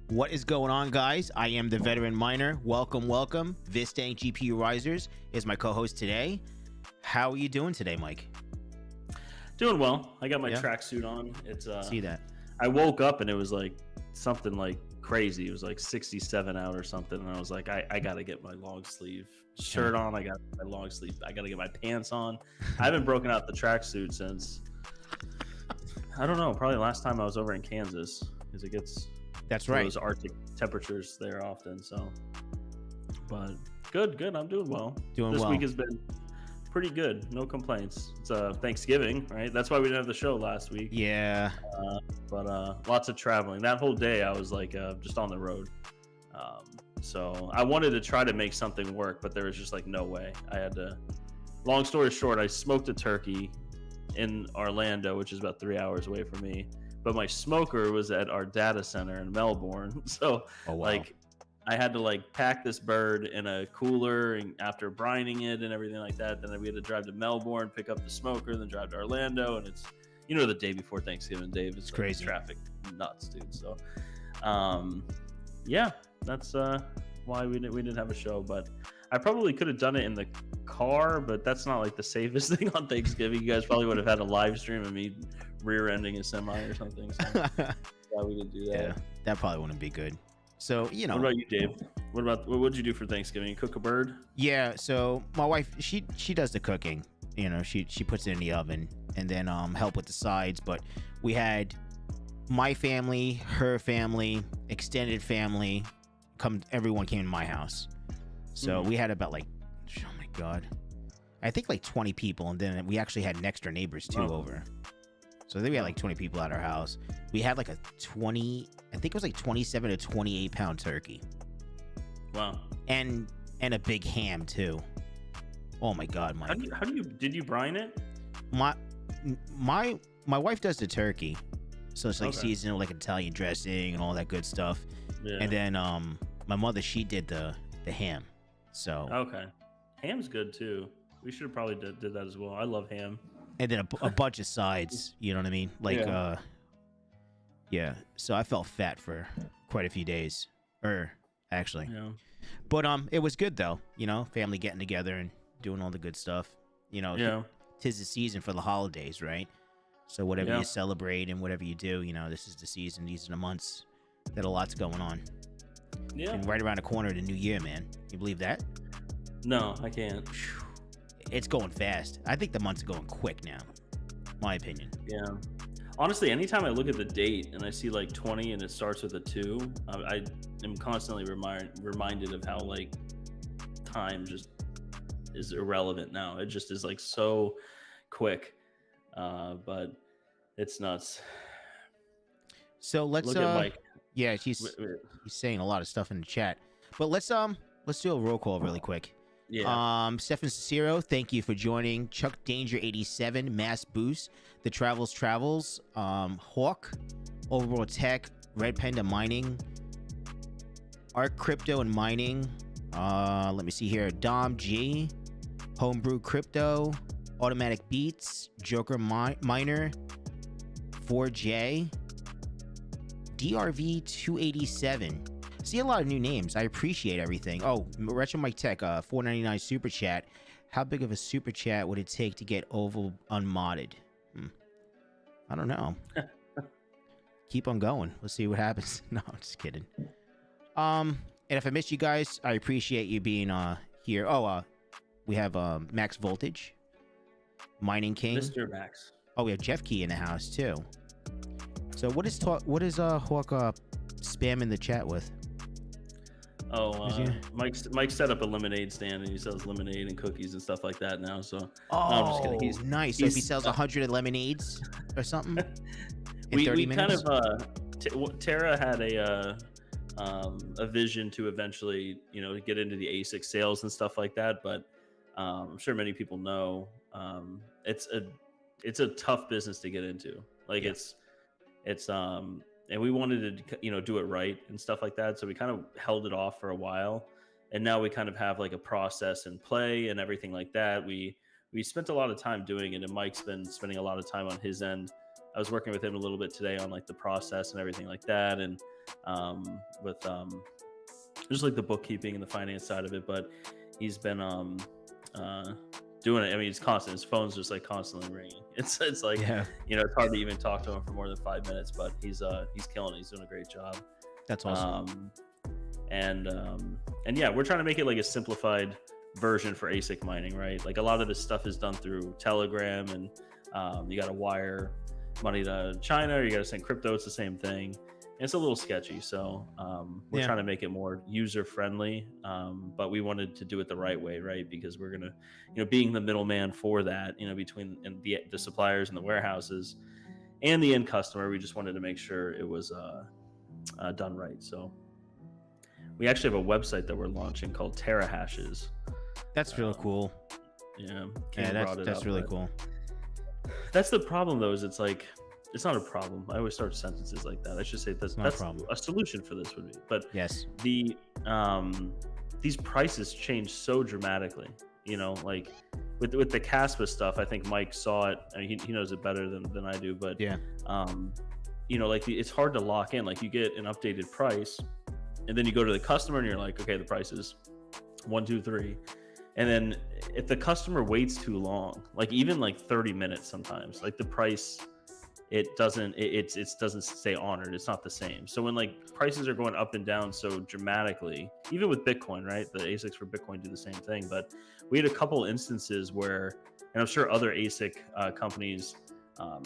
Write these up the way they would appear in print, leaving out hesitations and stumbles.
What is going on, guys? I am the veteran miner. Welcome. Vistang GPURisers is my co-host today. How are you doing today, Mike? Doing well. I got my tracksuit on. It's See that? I woke up and it was like something like crazy. It was like 67 out or something, and I was like, I gotta get my long sleeve shirt on. I got my long sleeve. I gotta get my pants on. I haven't broken out the tracksuit since I don't know. Probably last time I was over in Kansas, because it gets those Arctic temperatures there often. So, but good. I'm doing well. This week has been pretty good. No complaints. It's Thanksgiving, right? That's why we didn't have the show last week. Yeah. But lots of traveling. That whole day I was like just on the road. So I wanted to try to make something work, but there was just like no way. I had to. Long story short, I smoked a turkey in Orlando, which is about 3 hours away from me. But my smoker was at our data center in Melbourne. So like I had to like pack this bird in a cooler, and after brining it and everything like that, then we had to drive to Melbourne, pick up the smoker, then drive to Orlando. And it's, the day before Thanksgiving, Dave, it's like crazy traffic, nuts, dude. So that's why we didn't have a show. But I probably could have done it in the car, but that's not like the safest thing on Thanksgiving. You guys probably would have had a live stream of me rear-ending a semi or something. So yeah, we didn't do that. Yeah, that probably wouldn't be good. So, What about you, Dave? What did you do for Thanksgiving? You cook a bird? Yeah, so my wife, she does the cooking. She puts it in the oven and then help with the sides. But we had my family, her family, extended family, everyone came to my house. So we had about oh my God, I think like 20 people, and then we actually had extra neighbors too over. So then we had like 20 people at our house. We had like I think it was like 27 to 28 pound turkey. Wow. And a big ham too. Oh my God, Mike. Did you brine it? My wife does the turkey. So it's like seasoned like Italian dressing and all that good stuff. Yeah. And then my mother, she did the ham. So ham's good too. We should have probably did that as well. I love ham. And then a bunch of sides, you know what I mean? Like so I felt fat for quite a few days. Actually. Yeah. But it was good though, family getting together and doing all the good stuff. Tis the season for the holidays, right? So whatever you celebrate and whatever you do, this is the season, these are the months that a lot's going on. Yeah. And right around the corner of the new year, man. You believe that? No, I can't. It's going fast. I think the months are going quick now. My opinion. Yeah. Honestly, anytime I look at the date and I see like 20 and it starts with a 2, I am constantly reminded of how like time just is irrelevant now. It just is like so quick. But it's nuts. So let's look at Mike. Yeah, he's saying a lot of stuff in the chat. But let's do a roll call really quick. Yeah. Stefan Cicero, thank you for joining. Chuck Danger 87, Mass Boost, The Travels, Hawk, Overall Tech, Red Panda Mining, Arc Crypto and Mining. Let me see here. Dom G, Homebrew Crypto, Automatic Beats, Joker Miner, 4J, DRV 287. See a lot of new names. I appreciate everything. Oh, Retro Mike Tech, $4.99 super chat. How big of a super chat would it take to get Oval unmodded? I don't know. Keep on going. Let's see what happens. No, I'm just kidding. And if I missed you guys, I appreciate you being here. Oh, we have Max Voltage, Mining King, Mr. Max. Oh, we have Jeff Key in the house too. So what is Hawk spamming the chat with? Mike set up a lemonade stand and he sells lemonade and cookies and stuff like that now. So no, I'm just kidding. He's nice. So if he sells 100 lemonades or something in 30 minutes? Tara had a vision to eventually get into the Asic sales and stuff like that, but I'm sure many people know it's a tough business to get into. Like it's and we wanted to do it right and stuff like that, so we kind of held it off for a while, and now we kind of have like a process in play and everything like that. We spent a lot of time doing it, and Mike's been spending a lot of time on his end I was working with him a little bit today on like the process and everything like that, and with just like the bookkeeping and the finance side of it. But he's been doing it. I mean, it's constant. His phone's just like constantly ringing. It's like, you know, it's hard to even talk to him for more than 5 minutes, but he's killing it. He's doing a great job. That's awesome. And yeah, we're trying to make it like a simplified version for ASIC mining, right? Like a lot of this stuff is done through Telegram, and you got to wire money to China, or you got to send crypto. It's the same thing. And it's a little sketchy. So we're trying to make it more user friendly, but we wanted to do it the right way, right? Because we're gonna, you know, being the middleman for that, you know, between the suppliers and the warehouses and the end customer, we just wanted to make sure it was done right. So we actually have a website that we're launching called Terahashes. That's really cool. Yeah, that's really cool. That's the problem, though. Is it's like, it's not a problem. I always start sentences like that. I should say that's a solution for this would be. But yes, these prices change so dramatically. You know, like with the Kaspa stuff, I think Mike saw it. I mean, he knows it better than I do. But yeah, you know, like it's hard to lock in. Like you get an updated price, and then you go to the customer and you're like, okay, the price is 1, 2, 3. And then if the customer waits too long, like even like 30 minutes sometimes, like the price, it doesn't stay honored. It's not the same. So when like prices are going up and down so dramatically, even with Bitcoin, right? The ASICs for Bitcoin do the same thing. But we had a couple instances where, and I'm sure other ASIC companies or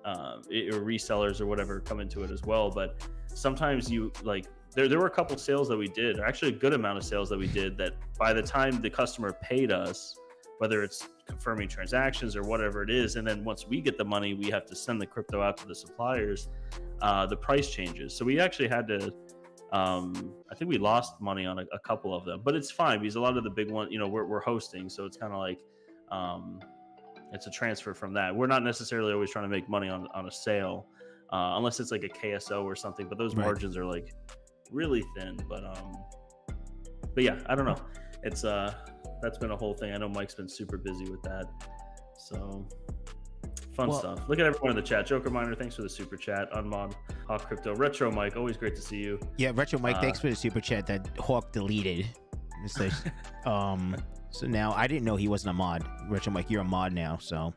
resellers or whatever come into it as well. But sometimes you like, there were a couple sales that we did, or actually a good amount of sales that we did, that by the time the customer paid us, whether it's confirming transactions or whatever it is, and then once we get the money, we have to send the crypto out to the suppliers, the price changes. So we actually had to, I think we lost money on a couple of them, but it's fine because a lot of the big ones, you know, we're hosting. So it's kind of like, it's a transfer from that. We're not necessarily always trying to make money on a sale, unless it's like a KSO or something, but those margins are like really thin. But yeah, I don't know. It's that's been a whole thing. I know Mike's been super busy with that. So fun stuff. Look at everyone in the chat. Joker Miner, thanks for the super chat. Unmod, Hawk Crypto, Retro Mike, always great to see you. Yeah, Retro Mike, thanks for the super chat that Hawk deleted. It's like, so now I didn't know he wasn't a mod. Retro Mike, you're a mod now, so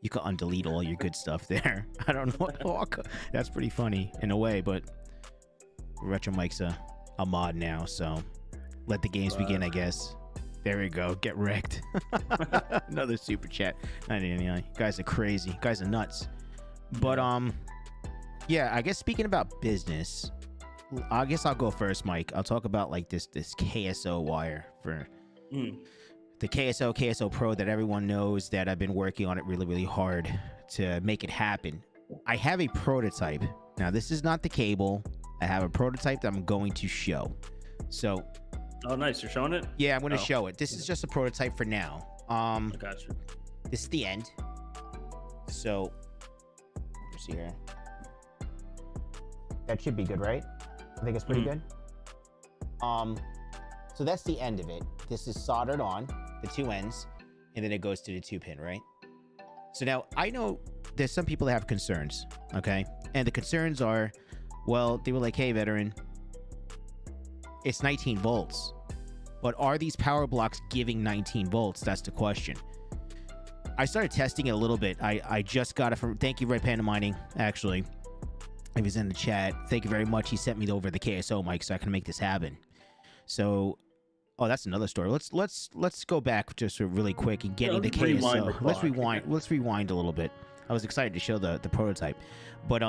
you can undelete all your good stuff there. I don't know, Hawk. That's pretty funny in a way, but Retro Mike's a mod now, so let the games begin, I guess. There we go. Get wrecked. Another super chat. 999. You guys are crazy. You guys are nuts. But yeah, I guess speaking about business, I guess I'll go first, Mike. I'll talk about like this KSO wire for the KSO Pro that everyone knows that I've been working on it really, really hard to make it happen. I have a prototype. Now, this is not the cable. I have a prototype that I'm going to show. So, oh, nice. You're showing it? Yeah, I'm going to show it. This is just a prototype for now. I got you. This is the end. So, let's see here. That should be good, right? I think it's pretty good. So that's the end of it. This is soldered on the two ends, and then it goes to the 2-pin, right? So now I know there's some people that have concerns, okay? And the concerns are, well, they were like, hey, veteran, it's 19 volts. But are these power blocks giving 19 volts? That's the question. I started testing it a little bit. I just got it from, thank you, Red Panda Mining, actually. He was in the chat. Thank you very much. He sent me over the KSO mic so I can make this happen. So, oh, that's another story. Let's go back just really quick and getting the KSO. Let's rewind a little bit. I was excited to show the prototype, but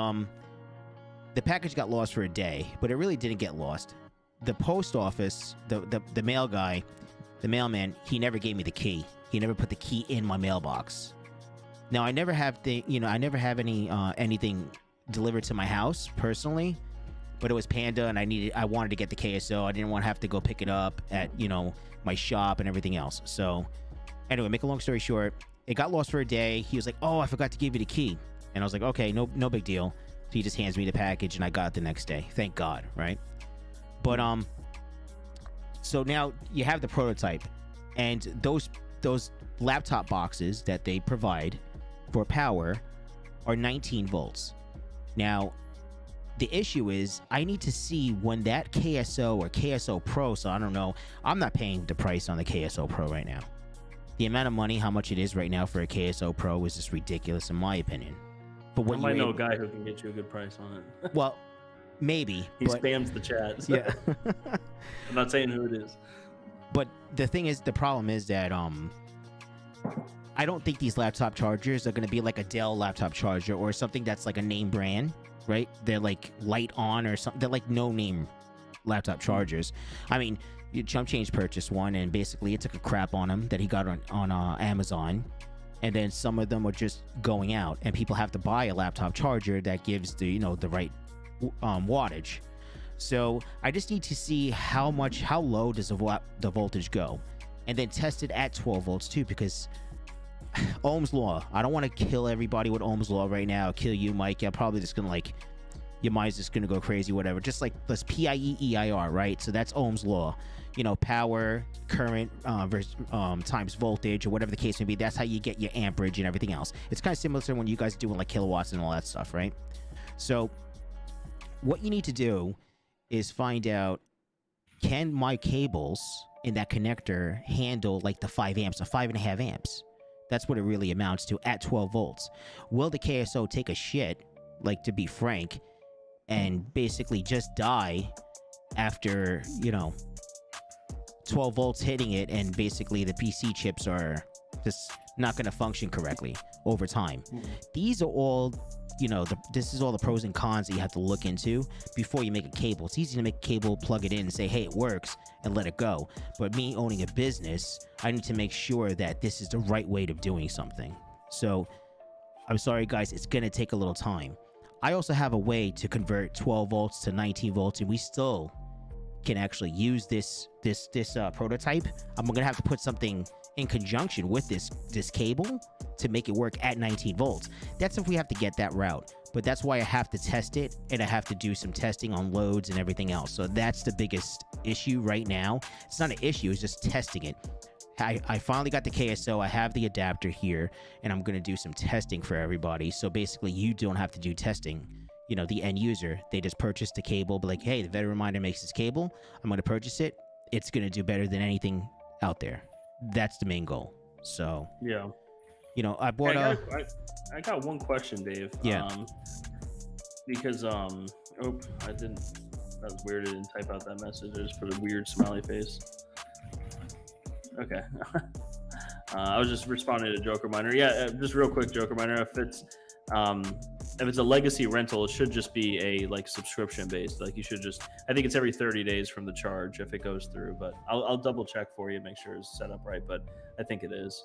the package got lost for a day, but it really didn't get lost. The post office, the mail guy, the mailman, he never gave me the key. He never put the key in my mailbox. Now I never have any anything delivered to my house personally, but it was Panda and I wanted to get the KSO. I didn't want to have to go pick it up at, my shop and everything else. So anyway, make a long story short, it got lost for a day. He was like, oh, I forgot to give you the key. And I was like, okay, no big deal. So he just hands me the package and I got it the next day. Thank God, right? But so now you have the prototype, and those laptop boxes that they provide for power are 19 volts. Now, the issue is I need to see when that KSO or KSO Pro, so I don't know, I'm not paying the price on the KSO Pro right now. The amount of money, how much it is right now for a KSO Pro is just ridiculous in my opinion. But what I might know a guy who can get you a good price on it. Well, maybe. He spams the chat. So. Yeah. I'm not saying who it is. But the thing is, the problem is that I don't think these laptop chargers are going to be like a Dell laptop charger or something that's like a name brand, right? They're like light on or something. They're like no name laptop chargers. I mean, Chump Change purchased one and basically it took a crap on him that he got on Amazon. And then some of them are just going out and people have to buy a laptop charger that gives the, you know, the right wattage. So I just need to see how low does the voltage go, and then test it at 12 volts too, because Ohm's law. I don't want to kill everybody with Ohm's law right now. Kill you, Mike. I'm probably just gonna like your mind's just gonna go crazy, whatever. Just like this PIE-EIR, right? So that's Ohm's law. You know, power, current versus times voltage, or whatever the case may be. That's how you get your amperage and everything else. It's kind of similar to when you guys are doing like kilowatts and all that stuff, right? So what you need to do is find out, can my cables in that connector handle like the 5 amps or 5.5 amps? That's what it really amounts to at 12 volts. Will the KSO take a shit, like, to be frank, and basically just die after, you know, 12 volts hitting it, and basically the PC chips are just not going to function correctly over time? These are all, you know, this is all the pros and cons that you have to look into before you make a cable. It's easy to make a cable, plug it in, and say, hey, it works, and let it go. But me owning a business, I need to make sure that this is the right way of doing something. So I'm sorry, guys, it's going to take a little time. I also have a way to convert 12 volts to 19 volts, and we still can actually use this prototype. I'm going to have to put something in conjunction with this cable to make it work at 19 volts. That's if we have to get that route. But that's why I have to test it, and I have to do some testing on loads and everything else. So that's the biggest issue right now. It's not an issue, it's just testing it. I finally got the KSO, I have the adapter here, and I'm going to do some testing for everybody. So basically you don't have to do testing. You know, the end user, they just purchase the cable, be like, hey, the Veteran Reminder makes this cable, I'm going to purchase it. It's going to do better than anything out there. That's the main goal. So yeah, you know, I bought I got one question, Dave. Yeah. Because that was weird. I didn't type out that message. I just put a weird smiley face. Okay. I was just responding to Joker Miner. Yeah, just real quick, Joker Miner. If it's a legacy rental, it should just be a like subscription based. Like you should just, I think it's every 30 days from the charge if it goes through. But I'll double check for you, make sure it's set up right. But I think it is.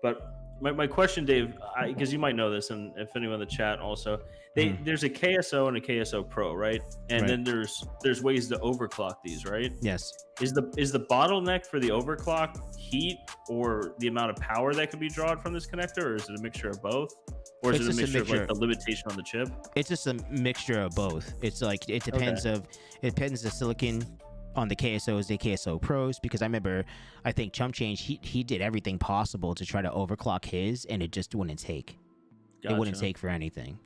But my question, Dave, because you might know this, and if anyone in the chat also, there's a KSO and a KSO Pro, right? And right. then there's ways to overclock these, right? Yes. Is the bottleneck for the overclock heat or the amount of power that can be drawn from this connector, or is it a mixture of both? Or is it a mixture of like the limitation on the chip? It's just a mixture of both. It's like it depends the silicon on the KSOs, the KSO Pros, because I think Chump Change, he did everything possible to try to overclock his, and it just wouldn't take. Gotcha. It wouldn't take for anything.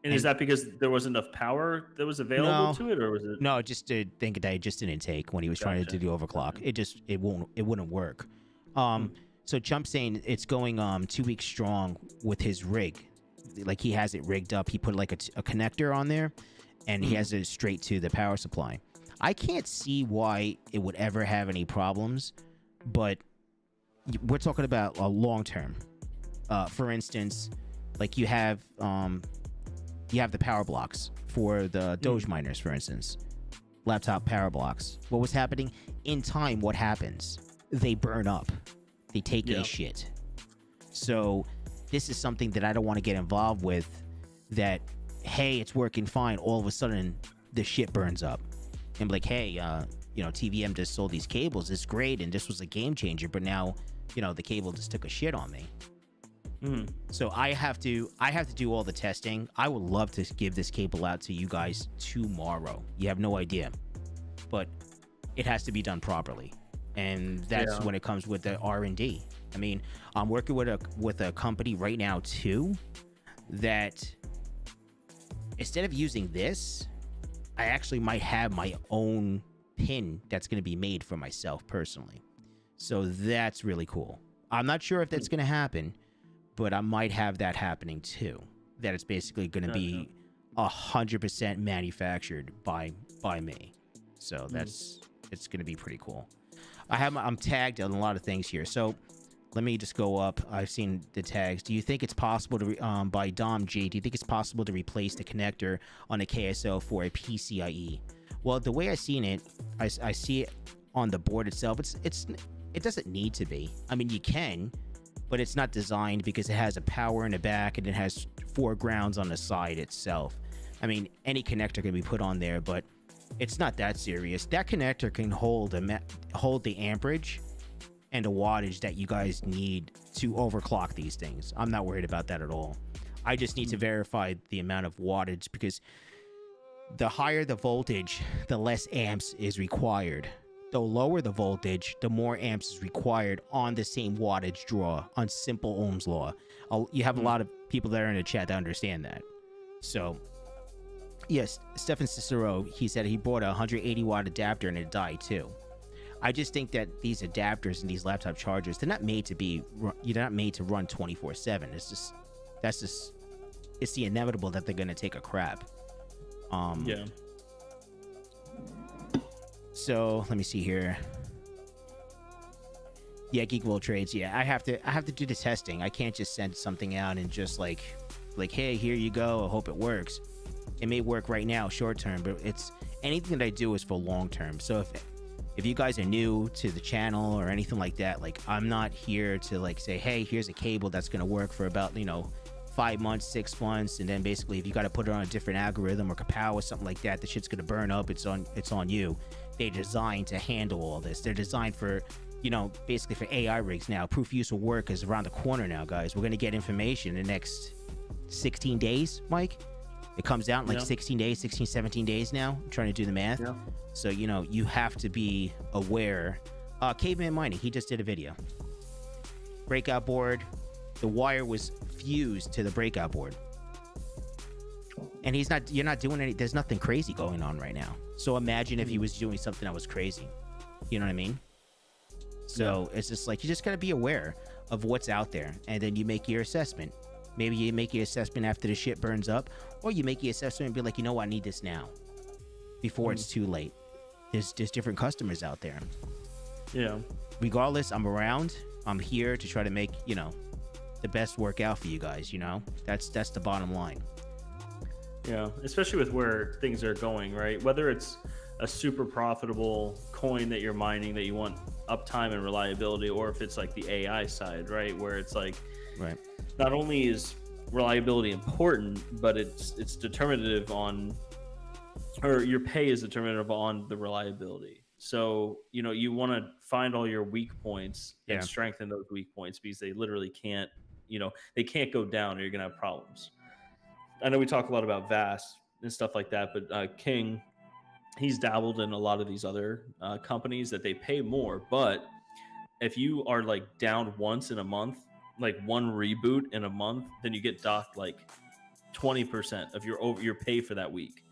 And is that because there wasn't enough power that was available to it, or was it? No, I just think that it just didn't take when he was trying to do the overclock. It wouldn't work. So Chump's saying it's going 2 weeks strong with his rig. Like he has it rigged up. He put like a connector on there, and he has it straight to the power supply. I can't see why it would ever have any problems, but we're talking about a long term. For instance, like you have the power blocks for the Doge miners, for instance, laptop power blocks. What was happening in time? What happens? They burn up. They take a shit. So this is something that I don't want to get involved with. That, hey, it's working fine. All of a sudden, the shit burns up. And be like, hey, TVM just sold these cables. It's great, and this was a game changer. But now, the cable just took a shit on me. So I have to do all the testing. I would love to give this cable out to you guys tomorrow. You have no idea, but it has to be done properly, and that's when it comes with the R&D. I mean, I'm working with a company right now too that instead of using this, I actually might have my own pin that's going to be made for myself personally. So that's really cool. I'm not sure if that's going to happen, but I might have that happening too. That it's basically going to be 100% manufactured by me. So it's going to be pretty cool. I'm tagged on a lot of things here. So let me just go up. I've seen the tags. Do you think it's possible to by Dom G? Do you think it's possible to replace the connector on a KSO for a PCIe? Well, the way I've seen it, I see it on the board itself. It doesn't need to be. I mean, you can, but it's not designed because it has a power in the back and it has 4 grounds on the side itself. I mean, any connector can be put on there, but it's not that serious. That connector can hold the amperage and the wattage that you guys need to overclock these things. I'm not worried about that at all. I just need to verify the amount of wattage, because the higher the voltage, the less amps is required. The lower the voltage, the more amps is required on the same wattage draw, on simple Ohm's law. You have a lot of people that are in the chat that understand that. So, yes, Stefan Cicero, he said he bought a 180 watt adapter and it died too. I just think that these adapters and these laptop chargers, they're not made to run 24/7. It's the inevitable that they're going to take a crap. Yeah. So let me see here. Yeah, Geek World Trades. Yeah, I have to do the testing. I can't just send something out and just like, hey, here you go. I hope it works. It may work right now, short term, but it's anything that I do is for long term. So if you guys are new to the channel or anything like that, like, I'm not here to like say, hey, here's a cable that's gonna work for about 5 months, 6 months, and then basically if you got to put it on a different algorithm or kapow or something like that, the shit's gonna burn up. It's on you. They're designed to handle all this. They're designed for, basically for AI rigs now. Proof use will work is around the corner now, guys. We're gonna get information in the next 16 days, Mike. It comes out in like 16 days, 16, 17 days now. I'm trying to do the math. Yeah. So, you have to be aware. Caveman Mining, he just did a video. Breakout board. The wire was fused to the breakout board. And you're not doing there's nothing crazy going on right now. So imagine if he was doing something that was crazy. You know what I mean? So it's just like, you just got to be aware of what's out there. And then you make your assessment. Maybe you make your assessment after the shit burns up, or you make your assessment and be like, I need this now before it's too late. There's different customers out there. Yeah. Regardless, I'm around. I'm here to try to make, the best work out for you guys, That's the bottom line. Yeah, especially with where things are going, right? Whether it's a super profitable coin that you're mining that you want uptime and reliability, or if it's like the AI side, right? Where it's like, right. Not only is reliability important, but it's determinative on, or your pay is determinative on the reliability. So, you want to find all your weak points and strengthen those weak points, because they literally can't, they can't go down or you're going to have problems. I know we talk a lot about VAS and stuff like that, but King, he's dabbled in a lot of these other companies that they pay more. But if you are like down once in a month, like one reboot in a month, then you get docked like 20% of your pay for that week.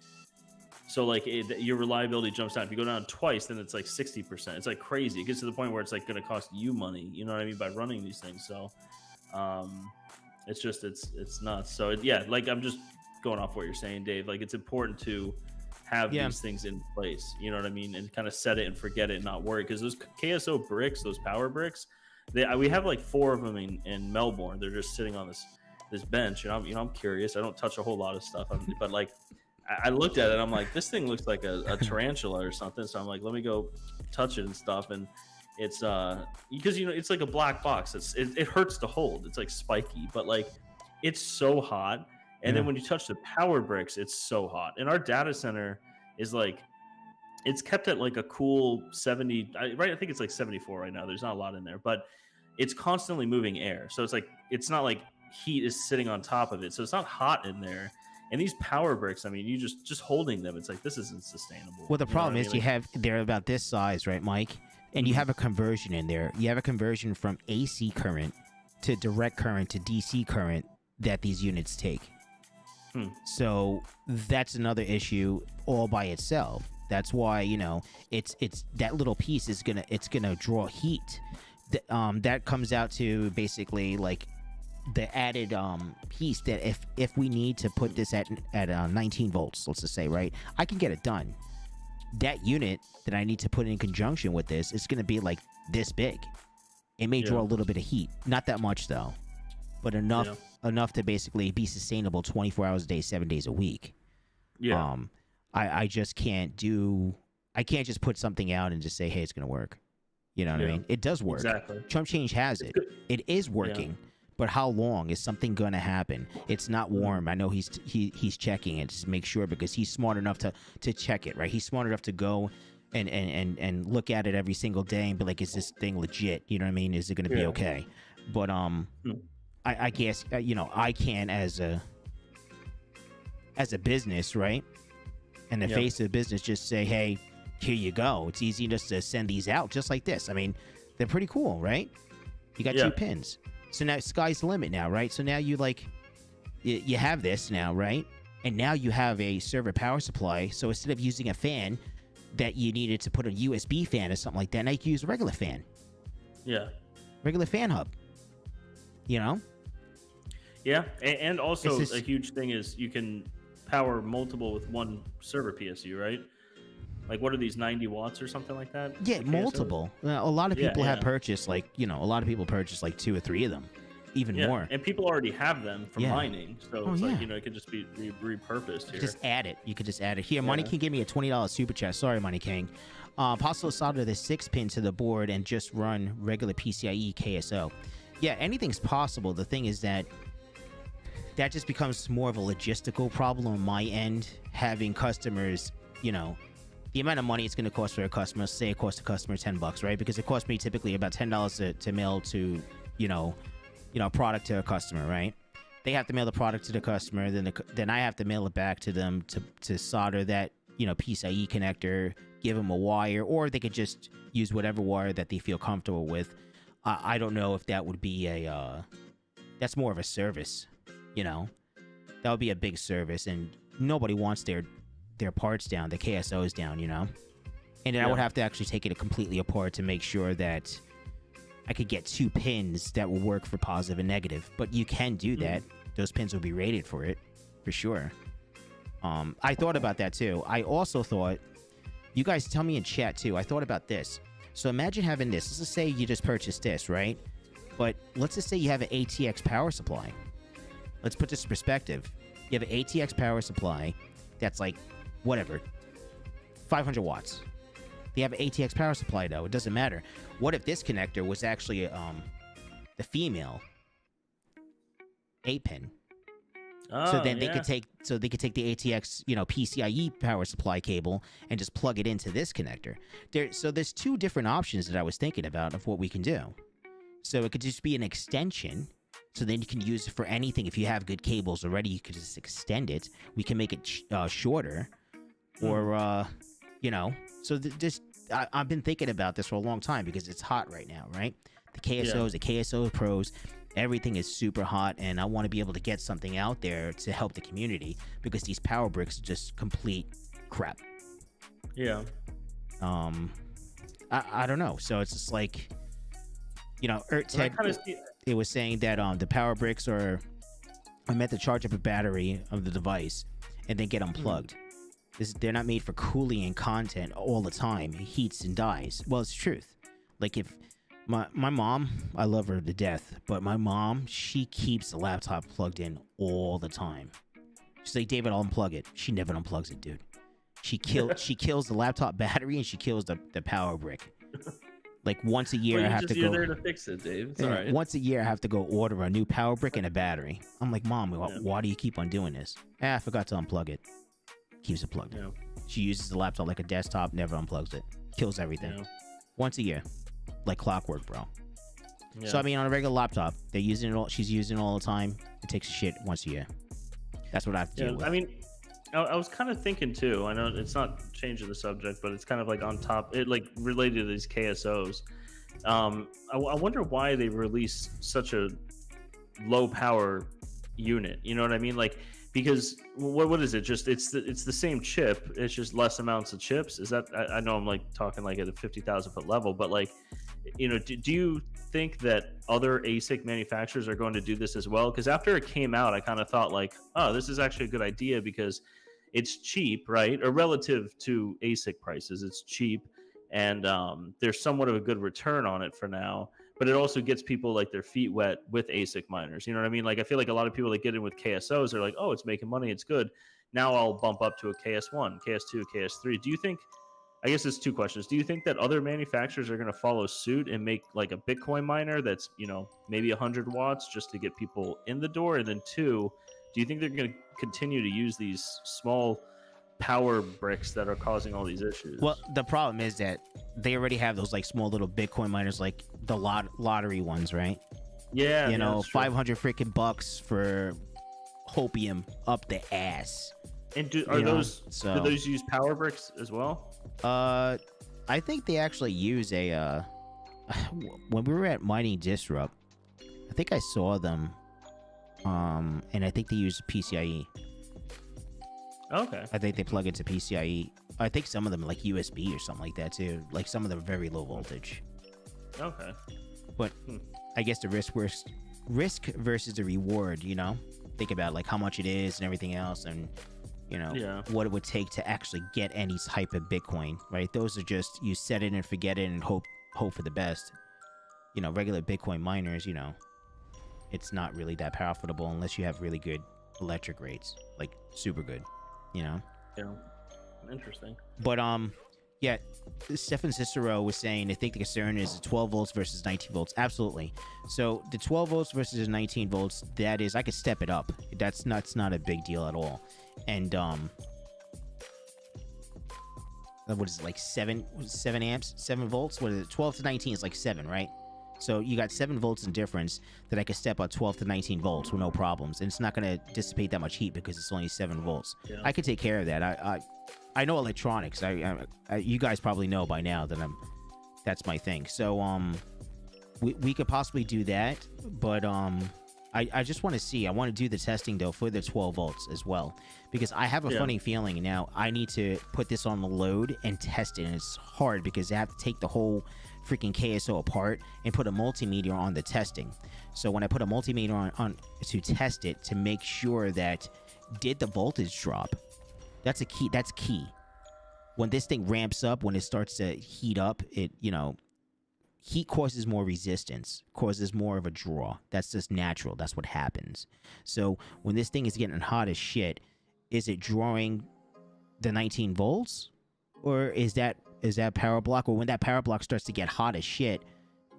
So like your reliability jumps down. If you go down twice, then it's like 60%. It's like crazy. It gets to the point where it's like going to cost you money. You know what I mean? By running these things. So it's nuts. So like I'm just going off what you're saying, Dave. Like it's important to have these things in place. You know what I mean? And kind of set it and forget it and not worry. Because those KSO bricks, those power bricks, we have like 4 of them in Melbourne. They're just sitting on this bench. I'm curious. I don't touch a whole lot of stuff, but like I looked at it. I'm like, this thing looks like a tarantula or something. So I'm like, let me go touch it and stuff. And it's because it's like a black box. It hurts to hold. It's like spiky, but like it's so hot. And then when you touch the power bricks, it's so hot. And our data center is like, it's kept at like a cool 70, right? I think it's like 74 right now. There's not a lot in there, but it's constantly moving air. So it's like, it's not like heat is sitting on top of it. So it's not hot in there. And these power bricks, I mean, you just holding them, it's like, this isn't sustainable. Well, the problem is they're about this size, right, Mike? And you have a conversion in there. You have a conversion from AC current to direct current to DC current that these units take. Hmm. So that's another issue all by itself. That's why, you know, it's that little piece is gonna draw heat. That comes out to basically like the added piece that if we need to put this at 19 volts, let's just say, right, I can get it done. That unit that I need to put in conjunction with this is gonna be like this big. It may draw a little bit of heat, not that much though, but enough to basically be sustainable 24 hours a day, 7 days a week. Yeah. I just can't just put something out and just say, hey, it's gonna work. You know what I mean? It does work. Exactly. Chump Change has it. It is working. But how long is something going to happen? It's not warm. I know he's checking it to make sure, because he's smart enough to check it, right? He's smart enough to go and look at it every single day and be like, is this thing legit? You know what I mean? Is it going to be okay? But I guess you know, I can as a business, right? And the face of the business just say, hey, here you go. It's easy just to send these out just like this. I mean, they're pretty cool, right? You got 2 pins. So now sky's the limit now, right? So now you you have this now, right? And now you have a server power supply. So instead of using a fan that you needed to put a USB fan or something like that, now you can use a regular fan. Yeah. Regular fan hub. You know? Yeah. And also a huge thing is you can power multiple with one server PSU, right? Like, what are these, 90 watts or something like that? Yeah, multiple. A lot of people have purchased, like, you know, a lot of people purchase like 2 or 3 of them, even more. And people already have them for mining, so it's like, you know, it could just be repurposed here. Just add it. You could just add it here. Money King gave me a $20 super chat. Sorry, Money King. Possible solder the 6-pin to the board and just run regular PCIe KSO. Yeah, anything's possible. The thing is that just becomes more of a logistical problem on my end, having customers, you know, the amount of money it's going to cost for a customer. Say it costs a customer $10, right? Because it costs me typically about $10 to mail to, you know, product to a customer, right? They have to mail the product to the customer, then I have to mail it back to them to solder that, you know, PCIe connector, give them a wire, or they could just use whatever wire that they feel comfortable with. I don't know if that would be that's more of a service, you know? That would be a big service, and nobody wants their parts down, the KSOs down, you know? And then I would have to actually take it completely apart to make sure that I could get 2 pins that will work for positive and negative. But you can do that. Those pins will be rated for it, for sure. I thought about that too. I also thought, you guys tell me in chat too, I thought about this. So imagine having this. Let's just say you just purchased this, right? But let's just say you have an ATX power supply. Let's put this in perspective. You have an ATX power supply that's like, whatever, 500 watts. They have an ATX power supply though. It doesn't matter. What if this connector was actually the female 8-pin? So then they could take the ATX, you know, PCIe power supply cable and just plug it into this connector. So there's 2 different options that I was thinking about of what we can do. So it could just be an extension. So then you can use it for anything. If you have good cables already, you could just extend it. We can make it shorter. Or, you know, so I've been thinking about this for a long time because it's hot right now, right? The KSOs, the KSO Pros, everything is super hot, and I want to be able to get something out there to help the community because these power bricks are just complete crap. Yeah. I don't know. So it's just like, you know, Ted, it was saying that the power bricks are meant to charge up a battery of the device and then get unplugged. They're not made for cooling and content all the time. It heats and dies. Well, it's the truth. Like if my mom, I love her to death, but my mom, she keeps the laptop plugged in all the time. She's like, David, I'll unplug it. She never unplugs it, dude. She kills the laptop battery and she kills the power brick. Like once a year, I have to go. You're there to fix it, Dave. It's all right. Once a year, I have to go order a new power brick and a battery. I'm like, Mom, why do you keep on doing this? I forgot to unplug it. Keeps it plugged in. She uses the laptop like a desktop, never unplugs it. Kills everything. Once a year. Like clockwork, bro. So I mean, on a regular laptop, they're using it all. She's using it all the time. It takes a shit once a year. That's what I have to deal with. I mean, I was kind of thinking too. I know it's not changing the subject, but it's kind of like on top. It like related to these KSOs. I wonder why they release such a low power unit. You know what I mean? Like, because what is it? Just it's the same chip. It's just less amounts of chips. Is that I know I'm like talking like at a 50,000 foot level, but like, do you think that other ASIC manufacturers are going to do this as well? Because after it came out, I kind of thought like, oh, this is actually a good idea because it's cheap, right? Or relative to ASIC prices, it's cheap, and there's somewhat of a good return on it for now. But it also gets people like their feet wet with ASIC miners. You know what I mean? Like I feel like a lot of people that get in with KSOs are like, oh, it's making money, it's good. Now I'll bump up to a KS1, KS2, KS3. Do you think? I guess it's two questions. Do you think that other manufacturers are going to follow suit and make like a Bitcoin miner that's, maybe 100 watts just to get people in the door? And then two, do you think they're going to continue to use these small power bricks that are causing all these issues? Well, the problem is that they already have those like small little Bitcoin miners, like the lottery ones, right? Yeah. 500 freaking bucks for hopium up the ass. And do those use power bricks as well? I think they actually use a when we were at Mining Disrupt, I think I saw them, and I think they use PCIe. Okay. I think they plug into PCIe. I think some of them like USB or something like that too. Like some of them are very low voltage. Okay. But I guess the risk versus the reward, think about like how much it is and everything else, and what it would take to actually get any type of Bitcoin, right? Those are just, you set it and forget it and hope for the best. Regular Bitcoin miners, it's not really that profitable unless you have really good electric rates, like super good, Yeah. Interesting. But yeah, Stefan Cicero was saying, I think the concern is 12 volts versus 19 volts. Absolutely. So the 12 volts versus 19 volts, that is, I could step it up. That's not a big deal at all. And what is it, like 7 amps, 7 volts? What is it? 12 to 19 is like 7, right? So you got 7 volts in difference that I could step up 12 to 19 volts with no problems. And it's not going to dissipate that much heat because it's only 7 volts. Yeah. I could take care of that. I know electronics. You guys probably know by now that that's my thing. So we could possibly do that, but I just want to see. I want to do the testing though for the 12 volts as well, because I have a funny feeling now I need to put this on the load and test it, and it's hard because I have to take the whole freaking KSO apart and put a multimeter on the testing. So when I put a multimeter on to test it to make sure that did the voltage drop, that's key. When this thing ramps up, when it starts to heat up, heat causes more resistance, causes more of a draw. That's just natural. That's what happens. So when this thing is getting hot as shit, is it drawing the 19 volts, or is that power block? Or when that power block starts to get hot as shit,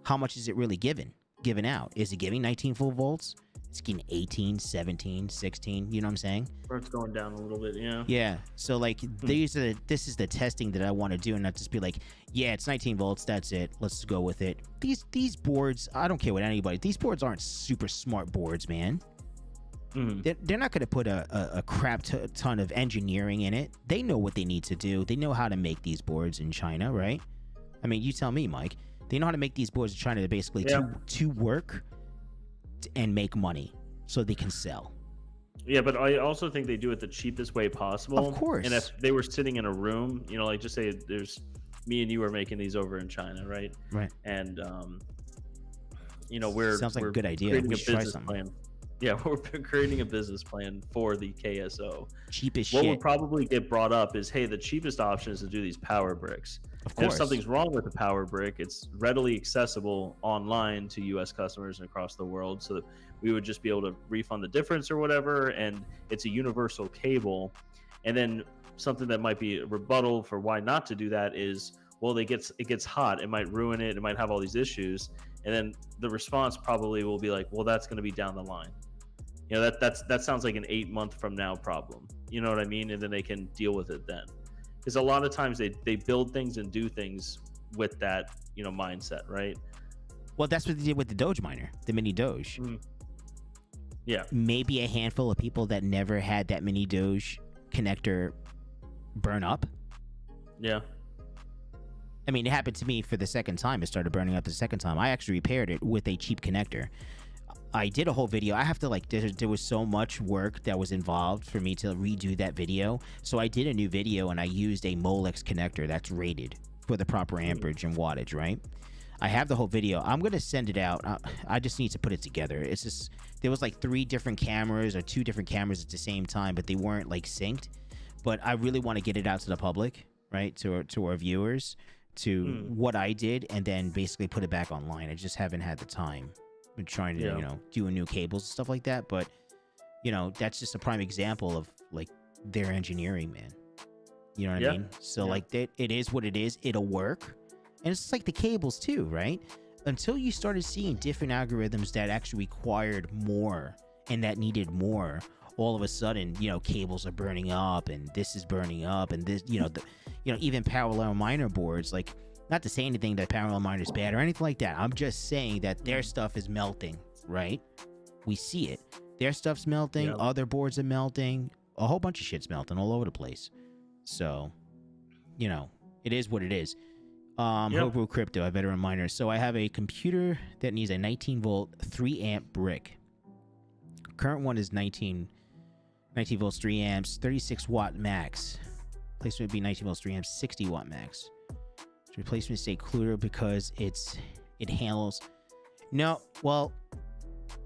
how much is it really giving out? Is it giving 19 full volts? It's getting 18, 17, 16, you know what I'm saying? Or it's going down a little bit, yeah. Yeah, so like this is the testing that I want to do, and not just be like, yeah, it's 19 volts, that's it, let's go with it. These boards, I don't care what anybody, these boards aren't super smart boards, man. They're not going to put a crap ton of engineering in it. They know what they need to do. They know how to make these boards in China, right? I mean, you tell me, Mike. They know how to make these boards in China to basically to work and make money so they can sell. Yeah, but I also think they do it the cheapest way possible. Of course. And if they were sitting in a room, like just say there's me and you are making these over in China, right? Right. And sounds like a good idea. We should try something. Plan. Yeah, we're creating a business plan for the KSO. Cheapest what shit. would probably get brought up is, hey, the cheapest option is to do these power bricks. Of course. And if something's wrong with the power brick, it's readily accessible online to U.S. customers and across the world, so that we would just be able to refund the difference or whatever, and it's a universal cable. And then something that might be a rebuttal for why not to do that is, well, it gets hot, it might ruin it, it might have all these issues, and then the response probably will be like, well, that's going to be down the line. That sounds like an 8-month from now problem. You know what I mean? And then they can deal with it then. Because a lot of times they build things and do things with that, mindset, right? Well, that's what they did with the Doge miner, the mini Doge. Yeah. Maybe a handful of people that never had that mini Doge connector burn up. Yeah. I mean, it happened to me for the second time. It started burning up the second time. I actually repaired it with a cheap connector. I did a whole video. I have to like, there was so much work that was involved for me to redo that video. So I did a new video and I used a Molex connector that's rated for the proper amperage and wattage, right? I have the whole video. I'm going to send it out. I just need to put it together. It's just, there was like 3 different cameras or 2 different cameras at the same time, but they weren't like synced. But I really want to get it out to the public, right? To our viewers, to what I did, and then basically put it back online. I just haven't had the time. Been trying to, you know, do new cables and stuff like that. But, you know, that's just a prime example of like their engineering, man. You know what I mean? So like it is what it is. It'll work. And it's like the cables too, right? Until you started seeing different algorithms that actually required more and that needed more, all of a sudden, you know, cables are burning up and this is burning up and this, you know, even parallel miner boards, like, not to say anything that parallel miner is bad or anything like that. I'm just saying that their stuff is melting, right? We see it. Their stuff's melting. Other boards are melting. A whole bunch of shit's melting all over the place. So, you know, it is what it is. Homebrew Crypto, a veteran miner. So I have a computer that needs a 19 volt, 3 amp brick. Current one is 19 volts, 3 amps, 36 watt max. Replacement would be 19 volts, 3 amps, 60 watt max. Replacement say Clutter because it handles. No, well,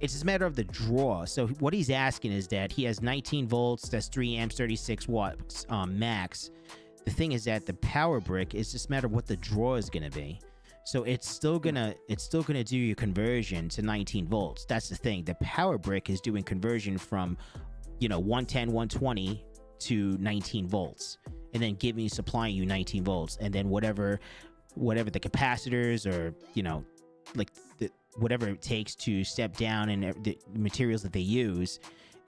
it's just a matter of the draw. So what he's asking is that he has 19 volts, that's 3 amps, 36 watts max. The thing is that the power brick is just a matter of what the draw is gonna be. So it's still gonna do your conversion to 19 volts. That's the thing. The power brick is doing conversion from, you know, 110, 120 to 19 volts. And then supplying you 19 volts, and then whatever the capacitors or, you know, like whatever it takes to step down and the materials that they use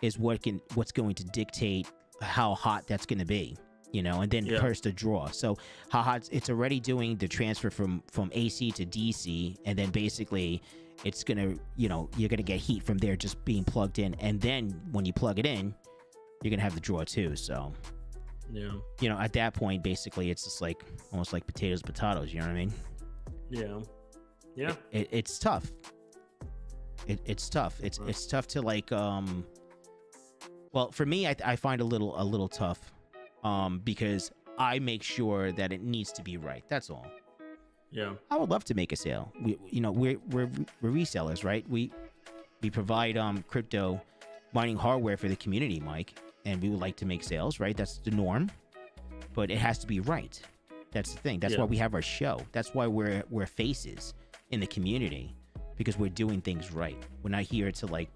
is what's going to dictate how hot that's going to be, you know, and then first the draw. So how hot it's already doing the transfer from AC to DC, and then basically it's gonna, you know, you're gonna get heat from there just being plugged in, and then when you plug it in, you're gonna have the draw too. So. Yeah. You know, at that point, basically, it's just like almost like potatoes. You know what I mean? Yeah. Yeah. It's tough. It's tough. It's tough to like. Well, for me, I find a little tough, because I make sure that it needs to be right. That's all. Yeah. I would love to make a sale. We're resellers, right? We provide crypto mining hardware for the community, Mike. And we would like to make sales, right? That's the norm, but it has to be right. That's the thing. That's why we have our show. That's why we're faces in the community, because we're doing things right. We're not here to like,